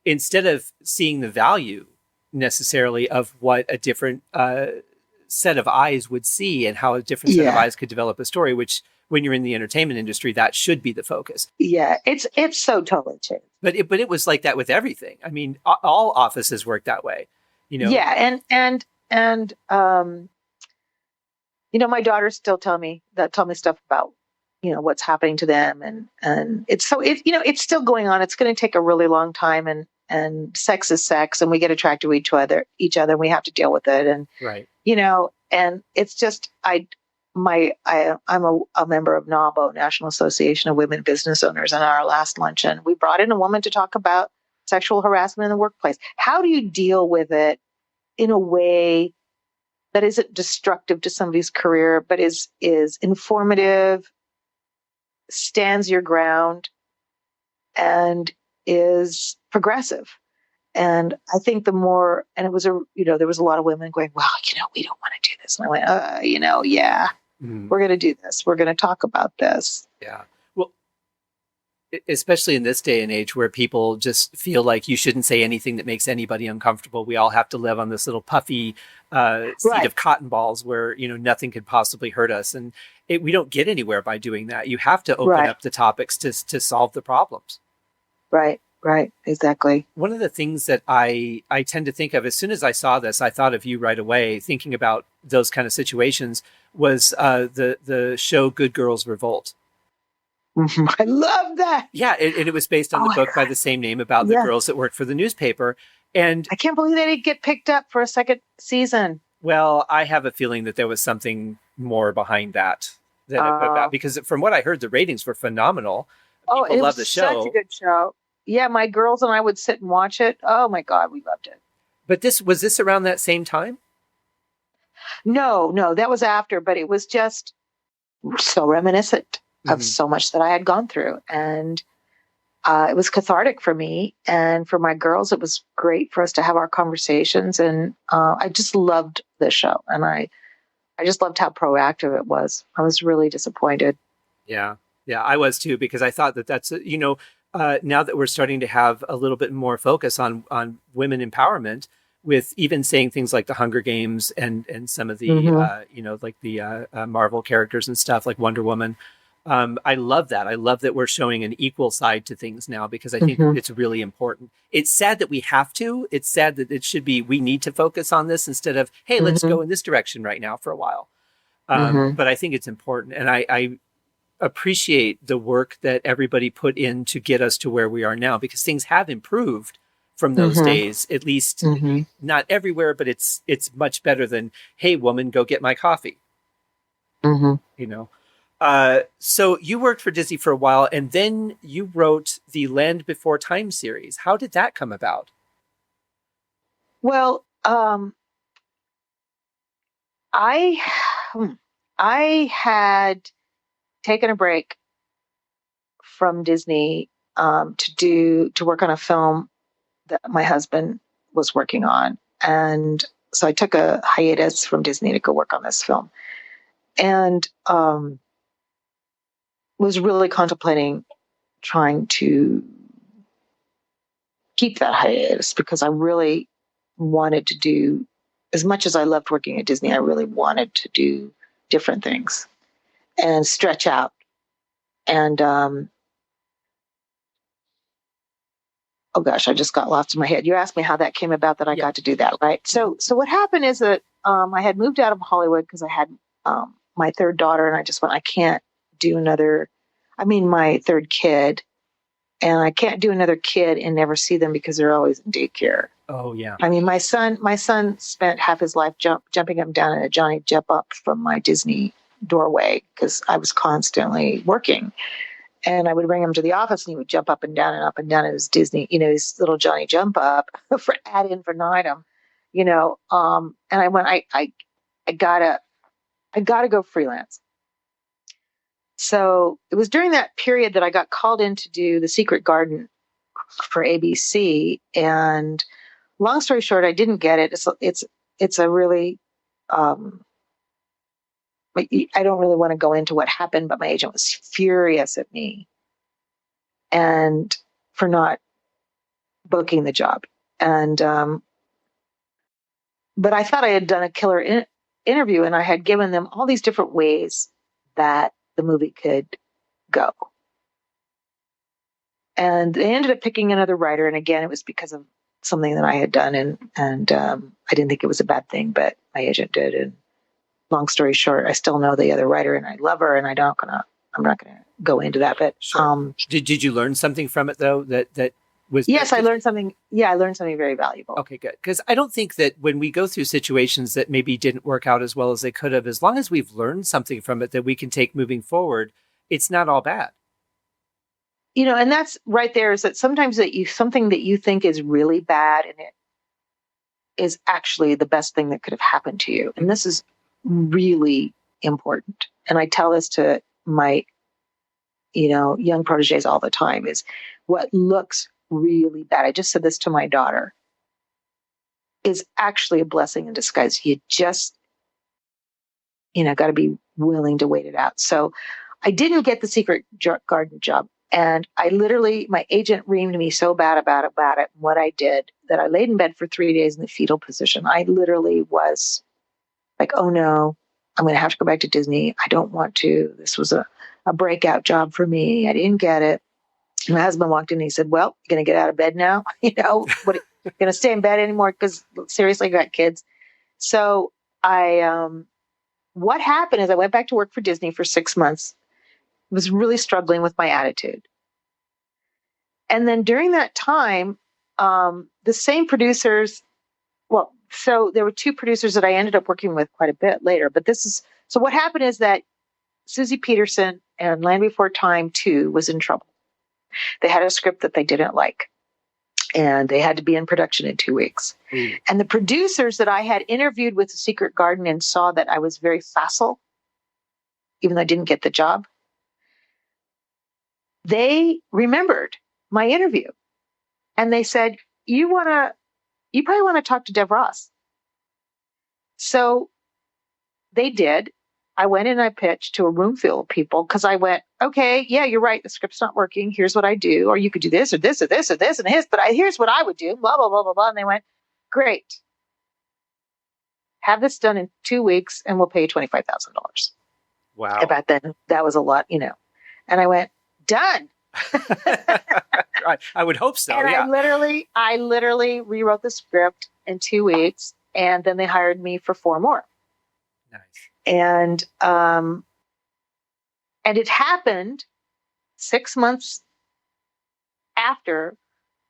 Instead of seeing the value necessarily of what a different set of eyes would see and how a different set of eyes could develop a story, which when you're in the entertainment industry, that should be the focus. Yeah, it's so totally changed. But it was like that with everything. I mean, all offices work that way, you know? Yeah. And my daughters still tell me stuff about, what's happening to them. And it's it's still going on. It's going to take a really long time, and sex is sex, and we get attracted to each other and we have to deal with it. And, right. And it's just, I'm a member of NAWBO, National Association of Women Business Owners. And our last luncheon, we brought in a woman to talk about sexual harassment in the workplace. How do you deal with it in a way that isn't destructive to somebody's career, but is informative, stands your ground, and is progressive? And I think there was a lot of women going, well, we don't want to do this. And I went, yeah, we're going to do this. We're going to talk about this. Yeah. Well, especially in this day and age where people just feel like you shouldn't say anything that makes anybody uncomfortable. We all have to live on this little puffy seat of cotton balls where, nothing could possibly hurt us. And we don't get anywhere by doing that. You have to open up the topics to solve the problems. Right. Exactly. One of the things that I tend to think of as soon as I saw this, I thought of you right away, thinking about those kind of situations, was the show Good Girls Revolt. I love that. Yeah, and it was based on the book by the same name about the girls that worked for the newspaper. And I can't believe they didn't get picked up for a second season. Well, I have a feeling that there was something more behind that because from what I heard, the ratings were phenomenal. People love the show. Such a good show. Yeah, my girls and I would sit and watch it. Oh my God, we loved it. But was this around that same time? No, that was after, but it was just so reminiscent of so much that I had gone through. And it was cathartic for me. And for my girls, it was great for us to have our conversations. And I just loved this show. And I just loved how proactive it was. I was really disappointed. Yeah, I was too, because I thought that's, now that we're starting to have a little bit more focus on women empowerment, with even saying things like the Hunger Games and some of the, like the Marvel characters and stuff like Wonder Woman. I love that. I love that we're showing an equal side to things now, because I think it's really important. It's sad that we have to. It's sad that it should be, we need to focus on this instead of, hey, let's go in this direction right now for a while. But I think it's important. And I appreciate the work that everybody put in to get us to where we are now, because things have improved from those days, at least not everywhere, but it's much better than, hey, woman, go get my coffee. So you worked for Disney for a while, and then you wrote the Land Before Time series. How did that come about? Well, I had taken a break from Disney to work on a film that my husband was working on. And so I took a hiatus from Disney to go work on this film. And was really contemplating trying to keep that hiatus, because I really wanted to do, as much as I loved working at Disney, I really wanted to do different things and stretch out. And, oh gosh, I just got lost in my head. You asked me how that came about, that I got to do that, right? So what happened is that I had moved out of Hollywood because I had my third daughter, and I just went, I can't do my third kid, and I can't do another kid and never see them because they're always in daycare. Oh yeah. I mean, my son spent half his life jumping up and down in a Johnny jump up from my Disney doorway, because I was constantly working. And I would bring him to the office, and he would jump up and down in his Disney, his little Johnny jump up for ad infinitum, and I went, I gotta go freelance. So it was during that period that I got called in to do The Secret Garden for ABC. And long story short, I didn't get it. It's a really I don't really want to go into what happened, but my agent was furious at me and for not booking the job. And, but I thought I had done a killer interview, and I had given them all these different ways that the movie could go. And they ended up picking another writer. And again, it was because of something that I had done. And I didn't think it was a bad thing, but my agent did. And long story short, I still know the other writer and I love her, and I'm not gonna go into that. But sure. Did you learn something from it though? That was yes, I learned something. Yeah, I learned something very valuable. Okay, good. Because I don't think that when we go through situations that maybe didn't work out as well as they could have, as long as we've learned something from it that we can take moving forward, it's not all bad. And that's right there, is that sometimes something that you think is really bad, and it is actually the best thing that could have happened to you. And this is really important. And I tell this to my, young proteges all the time, is what looks really bad. I just said this to my daughter, is actually a blessing in disguise. You just, got to be willing to wait it out. So I didn't get the Secret Garden job. And my agent reamed me so bad about it, what I did, that I laid in bed for 3 days in the fetal position. I literally was like, oh no, I'm going to have to go back to Disney. I don't want to. This was a breakout job for me. I didn't get it. My husband walked in and he said, well, you're going to get out of bed now? What, you're going to stay in bed anymore? Because seriously, I got kids. So what happened is I went back to work for Disney for 6 months. Was really struggling with my attitude. And then during that time, the same producers, so there were two producers that I ended up working with quite a bit later, but so what happened is that Susie Peterson and Land Before Time 2 was in trouble. They had a script that they didn't like, and they had to be in production in 2 weeks. Mm. And the producers that I had interviewed with The Secret Garden and saw that I was very facile, even though I didn't get the job, they remembered my interview, and they said, you probably want to talk to Dev Ross. So they did. I went and I pitched to a room full of people, because I went, okay, yeah, you're right. The script's not working. Here's what I do. Or you could do this or this or this or this and this, but here's what I would do, blah, blah, blah, blah, blah. And they went, great. Have this done in 2 weeks and we'll pay you $25,000. Wow. About then, that was a lot, And I went, done. I would hope so. And yeah. I literally rewrote the script in 2 weeks, and then they hired me for 4 more. Nice. And it happened 6 months after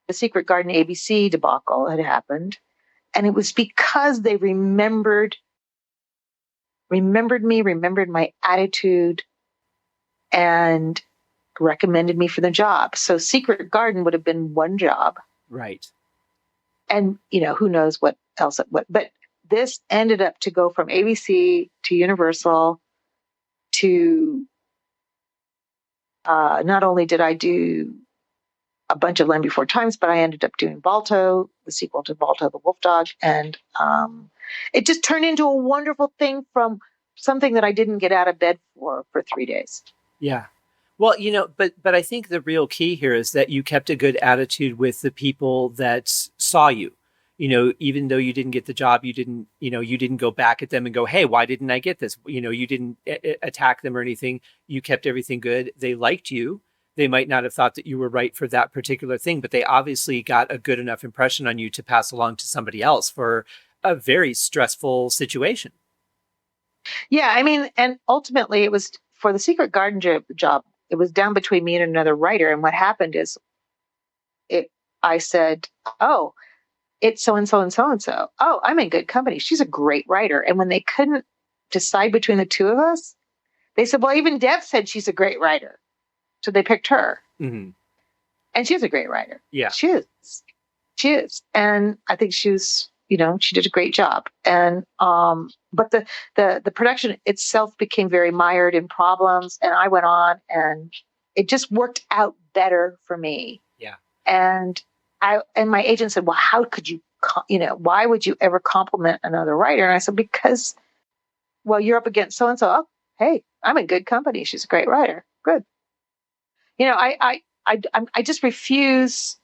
the Secret Garden ABC debacle had happened. And it was because they remembered me, remembered my attitude, and recommended me for the job. So Secret Garden would have been one job. Right. And, who knows what else, but this ended up to go from ABC to Universal to, not only did I do a bunch of Land Before Times, but I ended up doing Balto, the sequel to Balto the Wolf Dog. And, it just turned into a wonderful thing from something that I didn't get out of bed for 3 days. Yeah. Well, but I think the real key here is that you kept a good attitude with the people that saw you. Even though you didn't get the job, you didn't go back at them and go, hey, why didn't I get this? You didn't attack them or anything. You kept everything good. They liked you. They might not have thought that you were right for that particular thing, but they obviously got a good enough impression on you to pass along to somebody else for a very stressful situation. Yeah. I mean, and ultimately it was for the Secret Garden job. It was down between me and another writer. And what happened is I said, oh, it's so-and-so and so-and-so. Oh, I'm in good company. She's a great writer. And when they couldn't decide between the two of us, they said, well, even Dev said she's a great writer. So they picked her. Mm-hmm. And she's a great writer. Yeah. She is. And I think she was, she did a great job. And, but the production itself became very mired in problems, and I went on, and it just worked out better for me. Yeah. And my agent said, well, how could you, why would you ever compliment another writer? And I said, because, well, you're up against so-and-so. Oh, hey, I'm in good company. She's a great writer. Good. I just refuse.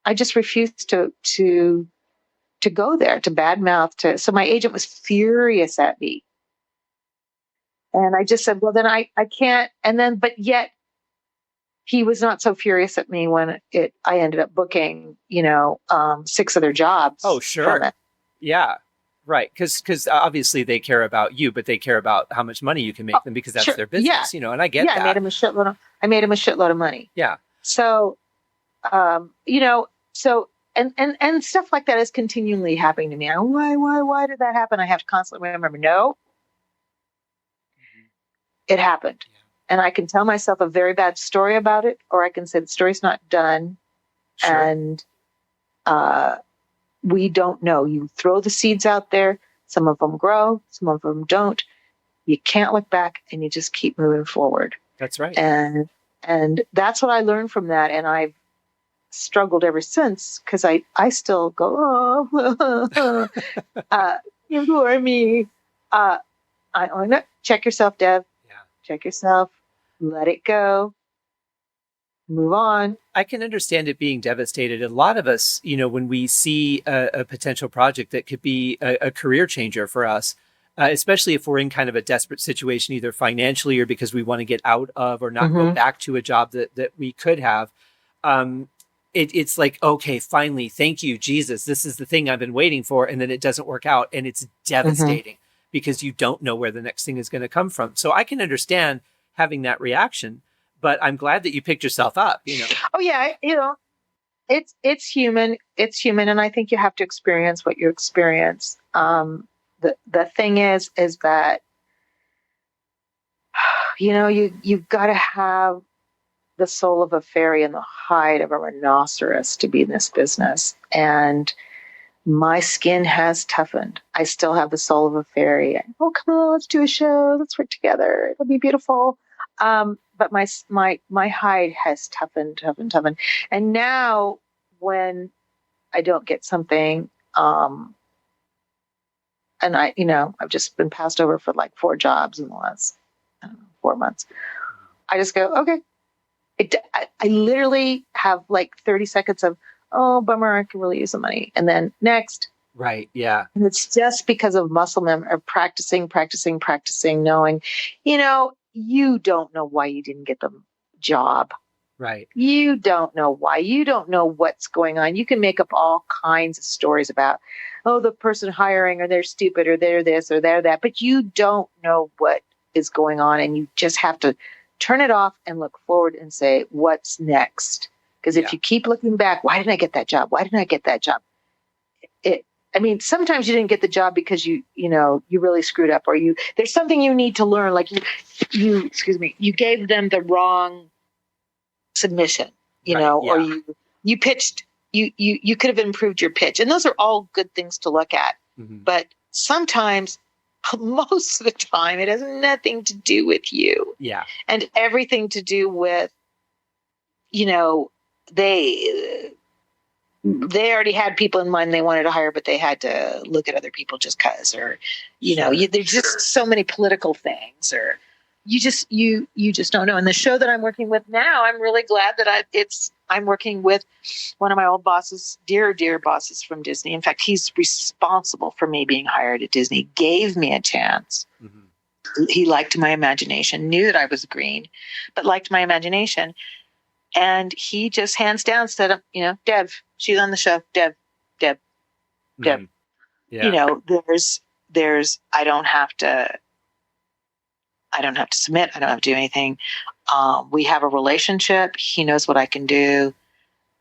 I just refuse to go there, to badmouth. So my agent was furious at me, and I just said, well, then I can't. And then, but yet he was not so furious at me when I ended up booking, 6 other jobs. Oh, from sure. it. Yeah. Right. Because obviously they care about you, but they care about how much money you can make them because that's sure. their business, and I get that. I made him a shitload of money. Yeah. So, and stuff like that is continually happening to me. Why did that happen? I have to constantly remember, no, it happened. Yeah. And I can tell myself a very bad story about it, or I can say the story's not done. Sure. And, we don't know. You throw the seeds out there. Some of them grow, some of them don't. You can't look back, and you just keep moving forward. That's right. And that's what I learned from that. And I've struggled ever since, because I still go, you bore me. No, check yourself, Dev. Yeah. Check yourself. Let it go. Move on. I can understand it being devastated. A lot of us, when we see a potential project that could be a career changer for us, especially if we're in kind of a desperate situation, either financially or because we want to get out of or not go back to a job that we could have, it's like, okay, finally, thank you, Jesus. This is the thing I've been waiting for. And then it doesn't work out. And it's devastating because you don't know where the next thing is going to come from. So I can understand having that reaction. But I'm glad that you picked yourself up, Oh yeah. It's human. It's human. And I think you have to experience what you experience. The thing is that, you've got to have the soul of a fairy and the hide of a rhinoceros to be in this business. And my skin has toughened. I still have the soul of a fairy. Oh, come on, let's do a show. Let's work together. It'll be beautiful. But my hide has toughened. And now when I don't get something, and I've just been passed over for like 4 jobs in the last 4 months. I just go, okay. I literally have like 30 seconds of, oh, bummer, I could really use the money. And then next. Right. Yeah. And it's just because of muscle memory, of practicing, knowing, you don't know why you didn't get the job. Right. You don't know why. You don't know what's going on. You can make up all kinds of stories about, oh, the person hiring, or they're stupid, or they're this, or they're that. But you don't know what is going on. And you just have to turn it off and look forward and say, what's next? Because if you keep looking back, why didn't I get that job? Why didn't I get that job? Sometimes you didn't get the job because you really screwed up, or there's something you need to learn. Like you gave them the wrong submission, or you pitched, you could have improved your pitch. And those are all good things to look at. Mm-hmm. But sometimes, most of the time, it has nothing to do with you. Yeah. And everything to do with, they already had people in mind they wanted to hire, but they had to look at other people just cause, or, there's just so many political things, or you just don't know. And the show that I'm working with now, I'm really glad that I'm working with one of my old bosses, dear bosses from Disney. In fact, he's responsible for me being hired at Disney, gave me a chance. Mm-hmm. He liked my imagination, knew that I was green, but liked my imagination. And he just hands down said, Dev, she's on the show. Dev. Mm-hmm. Yeah. There's, I don't have to submit. I don't have to do anything. We have a relationship. He knows what I can do.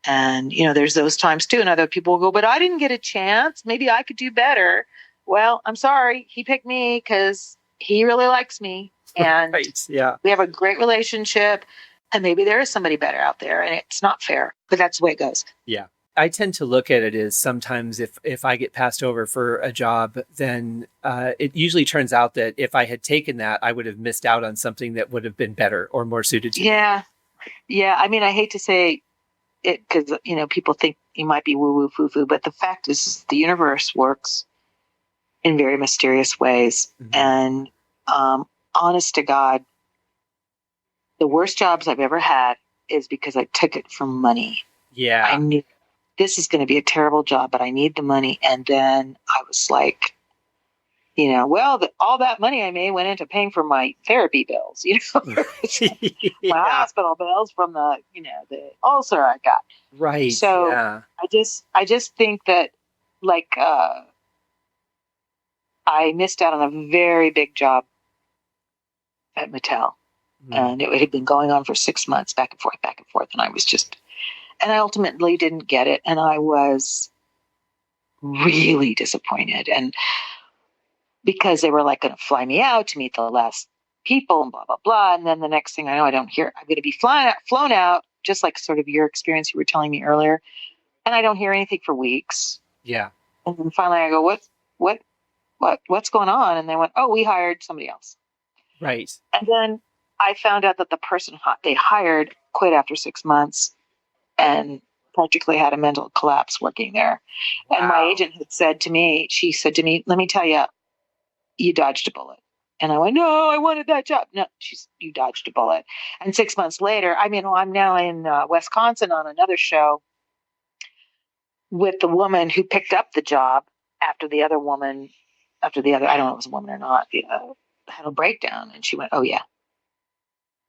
And, there's those times too. And other people will go, but I didn't get a chance. Maybe I could do better. Well, I'm sorry. He picked me because he really likes me. And right. Yeah. We have a great relationship. And maybe there is somebody better out there, and it's not fair, but that's the way it goes. Yeah. I tend to look at it as sometimes if I get passed over for a job, then it usually turns out that if I had taken that, I would have missed out on something that would have been better or more suited to me. Yeah. I mean, I hate to say it because, people think you might be woo-woo, foo-foo, but the fact is the universe works in very mysterious ways. Mm-hmm. Honest to God, the worst jobs I've ever had is because I took it for money. Yeah. I knew this is going to be a terrible job, but I need the money. And then I was like, well, all that money I made went into paying for my therapy bills, my hospital bills from the ulcer I got. Right. So yeah. I just think that like, I missed out on a very big job at Mattel, and it had been going on for 6 months, back and forth. And I ultimately didn't get it. And I was really disappointed. And because they were like going to fly me out to meet the last people and blah, blah, blah. And then the next thing I know, I'm going to be flown out, just like sort of your experience you were telling me earlier. And I don't hear anything for weeks. Yeah. And then finally I go, what's going on? And they went, oh, we hired somebody else. Right. And then I found out that the person they hired quit after 6 months and practically had a mental collapse working there. Wow. And my agent said to me, let me tell you, you dodged a bullet. And I went, no, I wanted that job. No, you dodged a bullet. And 6 months later, I'm now in Wisconsin on another show with the woman who picked up the job after the other, I don't know if it was a woman or not, had a breakdown. And she went, oh yeah,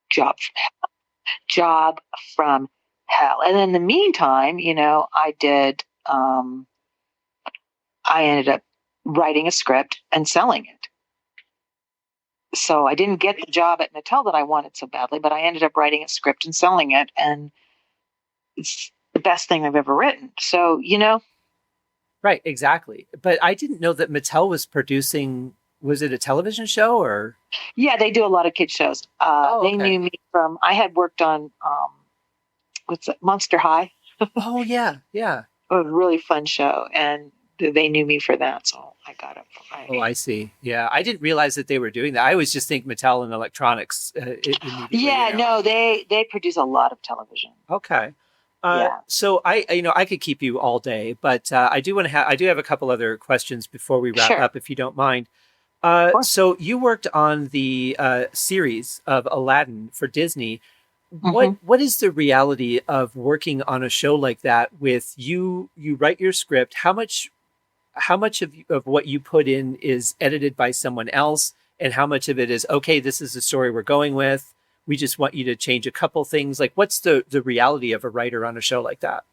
job from hell. And in the meantime, I ended up writing a script and selling it. So I didn't get the job at Mattel that I wanted so badly, but I ended up writing a script and selling it. And it's the best thing I've ever written. So, Right, exactly. But I didn't know that Mattel was producing, was it a television show or? Yeah, they do a lot of kid shows. They knew me I had worked on, Monster High. Oh, yeah, yeah. It was a really fun show. And they knew me for that. So I got it. Oh, I see. Yeah, I didn't realize that they were doing that. I always just think Mattel and electronics. Yeah, no, they produce a lot of television. Okay. So I could keep you all day, but I do have a couple other questions before we wrap up, if you don't mind. So you worked on the series of Aladdin for Disney. Mm-hmm. What is the reality of working on a show like that with you write your script? How much of what you put in is edited by someone else, and how much of it is, okay, this is the story we're going with, we just want you to change a couple things? Like, what's the reality of a writer on a show like that?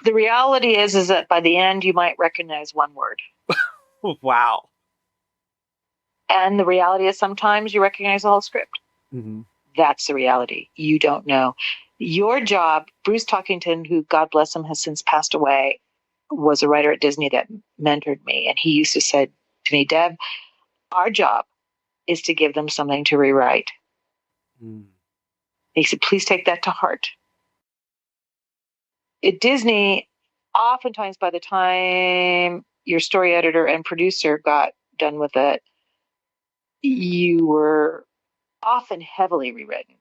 The reality is that by the end, you might recognize one word. Wow. And the reality is sometimes you recognize the whole script. Mm-hmm. That's the reality. You don't know. Your job, Bruce Talkington, who, God bless him, has since passed away, was a writer at Disney that mentored me. And he used to say to me, Deb, our job is to give them something to rewrite. He said, please take that to heart. At Disney, oftentimes by the time your story editor and producer got done with it, you were often heavily rewritten.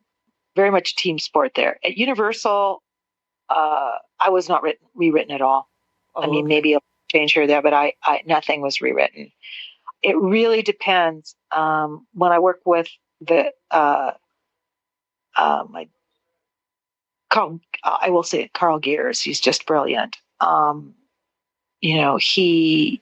Very much team sport there. At Universal, I was not rewritten at all. Oh, I mean, maybe a change here or there, but I nothing was rewritten. It really depends. When I work with I will say it, Carl Gears. He's just brilliant. He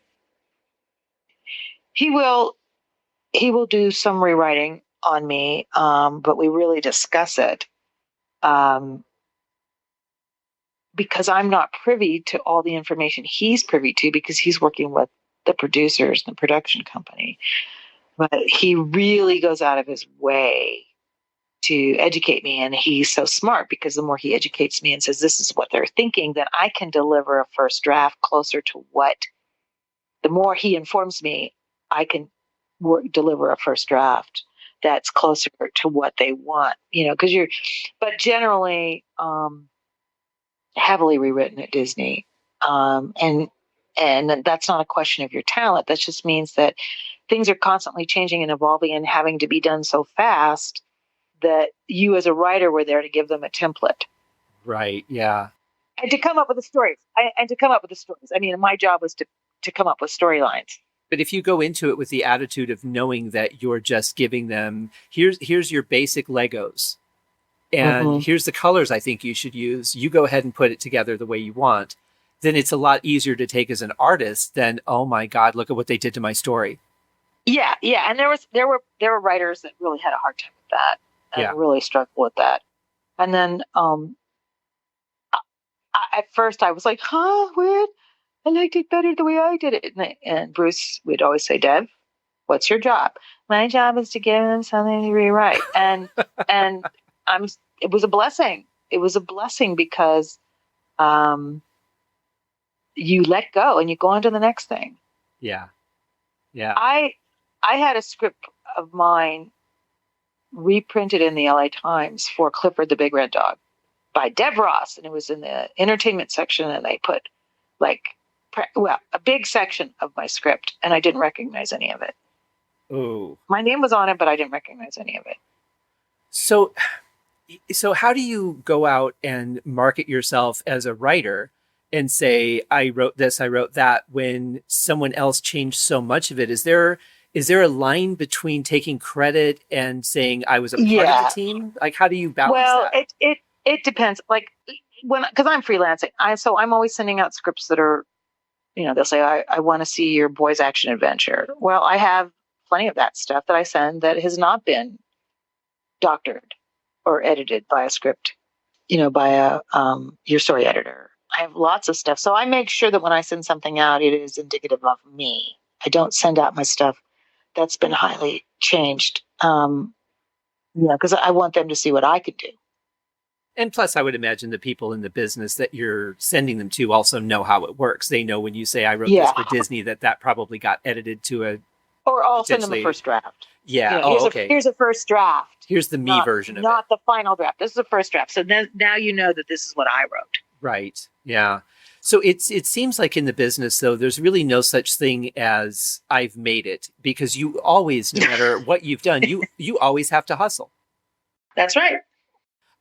will do some rewriting on me, but we really discuss it. Because I'm not privy to all the information he's privy to, because he's working with the producers and the production company. But he really goes out of his way to educate me. And he's so smart, because the more he educates me and says, this is what they're thinking, then I can deliver a first draft closer to the more he informs me, I can deliver a first draft that's closer to what they want, but generally, heavily rewritten at Disney. And that's not a question of your talent. That just means that things are constantly changing and evolving and having to be done so fast that you as a writer were there to give them a template. Right. Yeah. And to come up with the stories. I mean, my job was to come up with storylines. But if you go into it with the attitude of knowing that you're just giving them, here's your basic Legos, and here's the colors I think you should use. You go ahead and put it together the way you want. Then it's a lot easier to take as an artist than, oh my God, look at what they did to my story. Yeah, yeah. And there were writers that really had a hard time with that and really struggled with that. And then at first I was like, weird. I liked it better the way I did it. And Bruce would always say, Deb, what's your job? My job is to give them something to rewrite. And it was a blessing. It was a blessing because you let go and you go on to the next thing. Yeah. Yeah. I had a script of mine reprinted in the LA Times for Clifford the Big Red Dog by Deb Ross. And it was in the entertainment section, and they put a big section of my script, and I didn't recognize any of it. Oh. My name was on it, but I didn't recognize any of it. So how do you go out and market yourself as a writer and say, I wrote this, I wrote that, when someone else changed so much of it? Is there a line between taking credit and saying I was a part of the team? Like, how do you balance that? Well, it depends. Like, because I'm freelancing, I'm always sending out scripts that are, they'll say, I want to see your boys action adventure. Well, I have plenty of that stuff that I send that has not been doctored or edited by a script, by your story editor. I have lots of stuff. So I make sure that when I send something out, it is indicative of me. I don't send out my stuff that's been highly changed. Because I want them to see what I could do. And plus, I would imagine the people in the business that you're sending them to also know how it works. They know when you say, I wrote this for Disney, that probably got edited to a... Or I'll send them a first draft. Yeah. Here's a first draft. Here's the me version of it. Not the final draft. This is the first draft. So then now you know that this is what I wrote. Right. Yeah. So it seems like in the business, though, there's really no such thing as I've made it, because you always, no matter what you've done, you always have to hustle. That's right.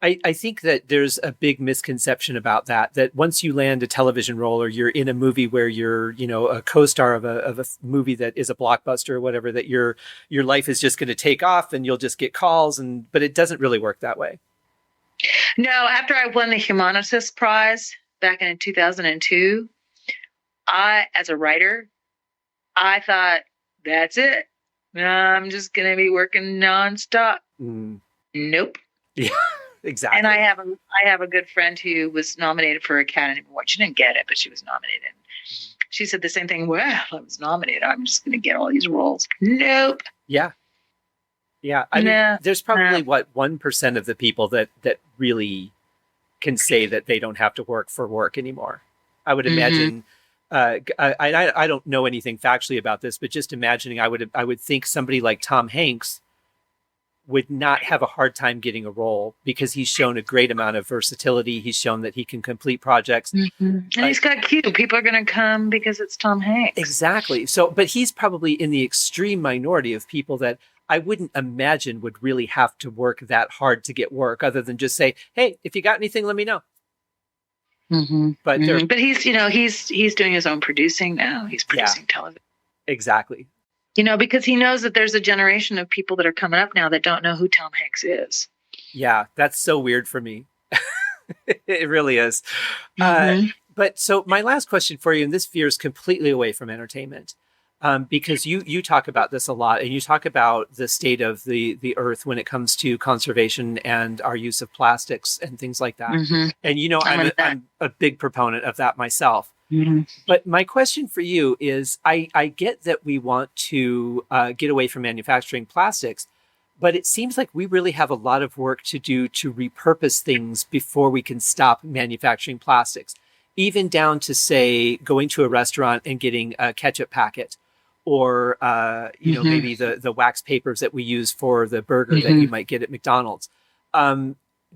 I think that there's a big misconception about that once you land a television role or you're in a movie where you're, a co-star of a movie that is a blockbuster or whatever, that your life is just going to take off and you'll just get calls, but it doesn't really work that way. No, after I won the Humanitas Prize back in 2002, as a writer, I thought, that's it. I'm just going to be working nonstop. Nope. Yeah. Exactly. And I have a good friend who was nominated for Academy Award. She didn't get it, but she was nominated. She said the same thing. Well, I was nominated. I'm just going to get all these roles. Nope. Yeah. Yeah. I mean, there's probably 1% of the people that really can say that they don't have to work for work anymore. I would imagine. I don't know anything factually about this, but just imagining, I would think somebody like Tom Hanks would not have a hard time getting a role because he's shown a great amount of versatility. He's shown that he can complete projects. And he's got cute. People are going to come because it's Tom Hanks. Exactly. So, but he's probably in the extreme minority of people that I wouldn't imagine would really have to work that hard to get work, other than just say, hey, if you got anything, let me know. But he's, he's doing his own producing now. He's producing television. Exactly. Because he knows that there's a generation of people that are coming up now that don't know who Tom Hanks is. Yeah, that's so weird for me. It really is. But so my last question for you, and this veers completely away from entertainment, because you talk about this a lot, and you talk about the state of the earth when it comes to conservation and our use of plastics and things like that. And, I'm a big proponent of that myself. But my question for you is, I get that we want to get away from manufacturing plastics, but it seems like we really have a lot of work to do to repurpose things before we can stop manufacturing plastics, even down to, say, going to a restaurant and getting a ketchup packet, or maybe the wax papers that we use for the burger that you might get at McDonald's.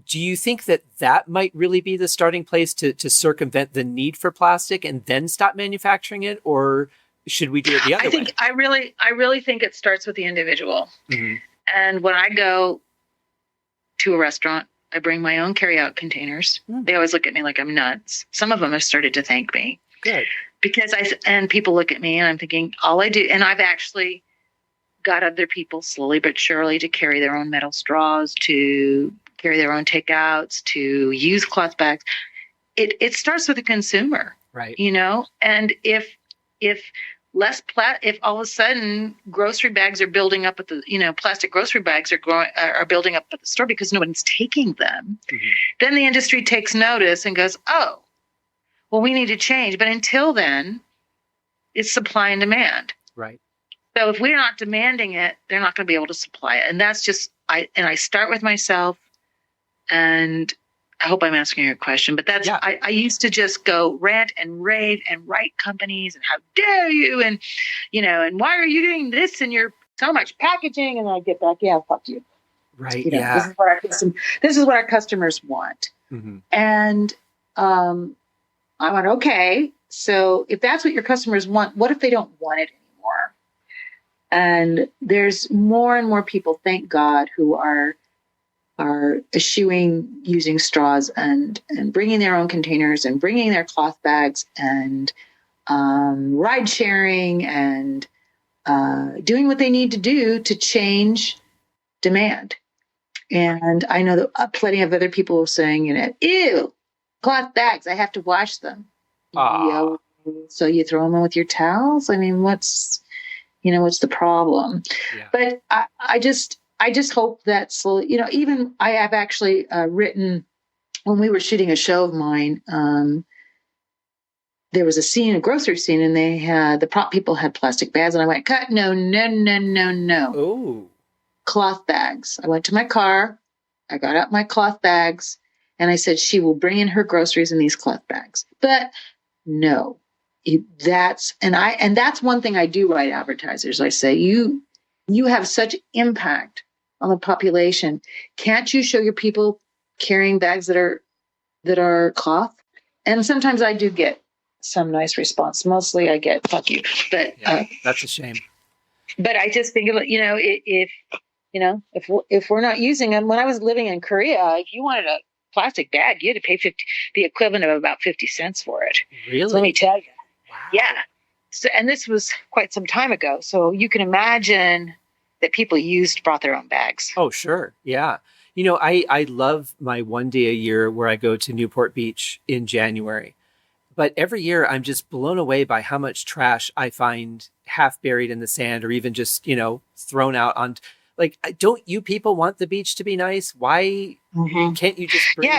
Do you think that might really be the starting place to circumvent the need for plastic and then stop manufacturing it? Or should we do it the other way? I really think it starts with the individual. And when I go to a restaurant, I bring my own carry-out containers. They always look at me like I'm nuts. Some of them have started to thank me. Good. Because and people look at me and I'm thinking, all I do, and I've actually got other people slowly but surely to carry their own metal straws, to carry their own takeouts, to use cloth bags. It starts with the consumer, right? And if if all of a sudden grocery bags are building up at the, plastic grocery bags are building up at the store because nobody's taking them, then the industry takes notice and goes, oh, well, we need to change. But until then, it's supply and demand. Right. So if we're not demanding it, they're not going to be able to supply it. And that's just, I start with myself, and I hope I'm answering your question, but that's, I used to just go rant and rave and write companies and how dare you, and, and why are you doing this, and you're so much packaging, and I get back, yeah, fuck you. Right. This is what our customers want. And I went, okay, so if that's what your customers want, what if they don't want it anymore? And there's more and more people, thank God, who are eschewing using straws and bringing their own containers and bringing their cloth bags and ride sharing and doing what they need to do to change demand. And I know that plenty of other people are saying, ew, cloth bags, I have to wash them. So you throw them in with your towels? I mean, what's the problem? Yeah. But I just hope that slowly, even I have actually written, when we were shooting a show of mine, there was a grocery scene, and they had, the prop people had plastic bags, and I went, cut, no. Oh. Cloth bags. I went to my car, I got out my cloth bags, and I said, she will bring in her groceries in these cloth bags. But no, that's one thing I do write advertisers. I say, you have such impact on the population. Can't you show your people carrying bags that are cloth? And sometimes I do get some nice response. Mostly I get fuck you. But that's a shame. But I just think, if we're not using them, when I was living in Korea, if you wanted a plastic bag, you had to pay the equivalent of about 50 cents for it. Really? So let me tell you. Wow. Yeah. So, and this was quite some time ago. So you can imagine that people brought their own bags. Oh, sure. Yeah. I love my one day a year where I go to Newport Beach in January. But every year I'm just blown away by how much trash I find half buried in the sand, or even just, thrown out on. Like, don't you people want the beach to be nice? Why can't you just bring,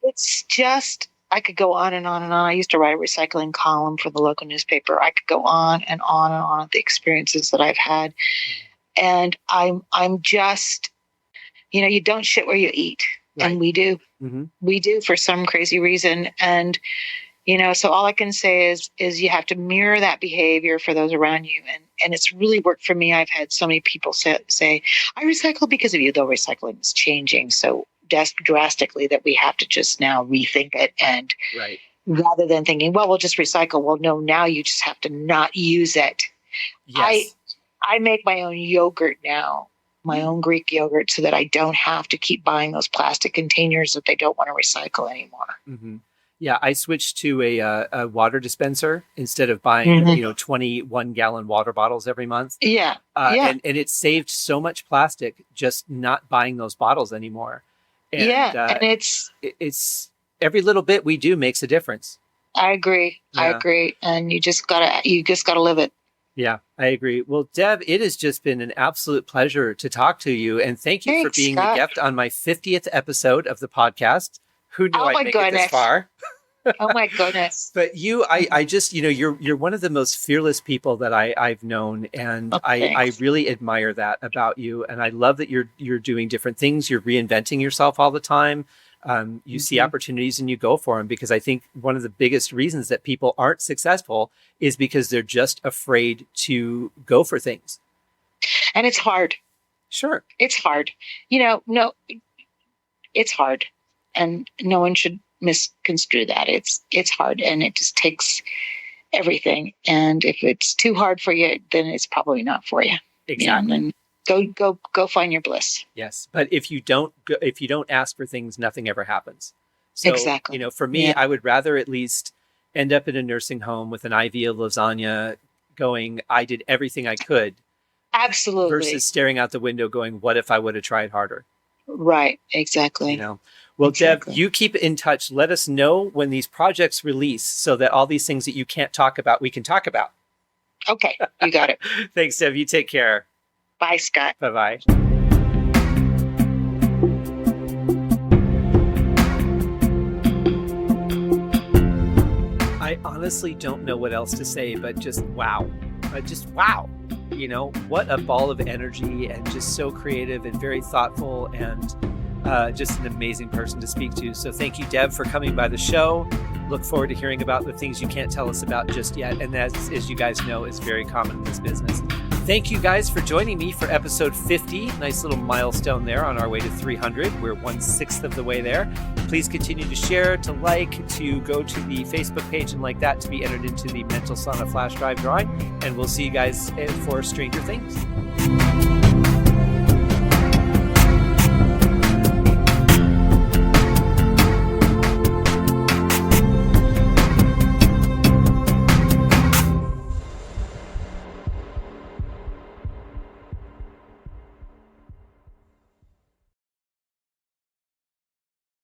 it's just, I could go on and on and on. I used to write a recycling column for the local newspaper. I could go on and on and on the experiences that I've had. And I'm just, you don't shit where you eat. Right. And we do. We do, for some crazy reason. And, so all I can say is you have to mirror that behavior for those around you. And it's really worked for me. I've had so many people say, I recycle because of you, though recycling is changing so drastically that we have to just now rethink it. And rather than thinking, well, we'll just recycle. Well, no, now you just have to not use it. Yes. I make my own yogurt now, my own Greek yogurt, so that I don't have to keep buying those plastic containers that they don't want to recycle anymore. Yeah, I switched to a water dispenser instead of buying 21-gallon water bottles every month. Yeah, and it saved so much plastic just not buying those bottles anymore. And, and it's every little bit we do makes a difference. I agree. Yeah. I agree, and you just gotta live it. Yeah, I agree. Well, Deb, it has just been an absolute pleasure to talk to you, and thank you for being the guest on my 50th episode of the podcast. Who knew I'd make it this far? Oh my goodness. But I just, you're one of the most fearless people that I've known. And I really admire that about you. And I love that you're doing different things. You're reinventing yourself all the time. You see opportunities and you go for them, because I think one of the biggest reasons that people aren't successful is because they're just afraid to go for things. And it's hard. Sure. It's hard. No, it's hard. And no one should misconstrue that. It's hard, and it just takes everything. And if it's too hard for you, then it's probably not for you. Exactly. And go find your bliss. Yes, but if you don't ask for things, nothing ever happens. So, exactly. For me, I would rather at least end up in a nursing home with an IV of lasagna going, I did everything I could. Absolutely. Versus staring out the window going, what if I would have tried harder? Right. Exactly. You know? Well, exactly. Deb, you keep in touch. Let us know when these projects release so that all these things that you can't talk about, we can talk about. Okay. You got it. Thanks, Deb. You take care. Bye, Scott. Bye-bye. I honestly don't know what else to say, but just wow. Wow. You know, what a ball of energy, and just so creative and very thoughtful, and just an amazing person to speak to. So thank you, Deb, for coming by the show. Look forward to hearing about the things you can't tell us about just yet. And as you guys know, is very common in this business. Thank you guys for joining me for episode 50. Nice little milestone there on our way to 300. We're 1/6 of the way there. Please continue to share, to like, to go to the Facebook page and like that to be entered into the Mental Sauna Flash Drive drawing. And we'll see you guys for Stranger Things.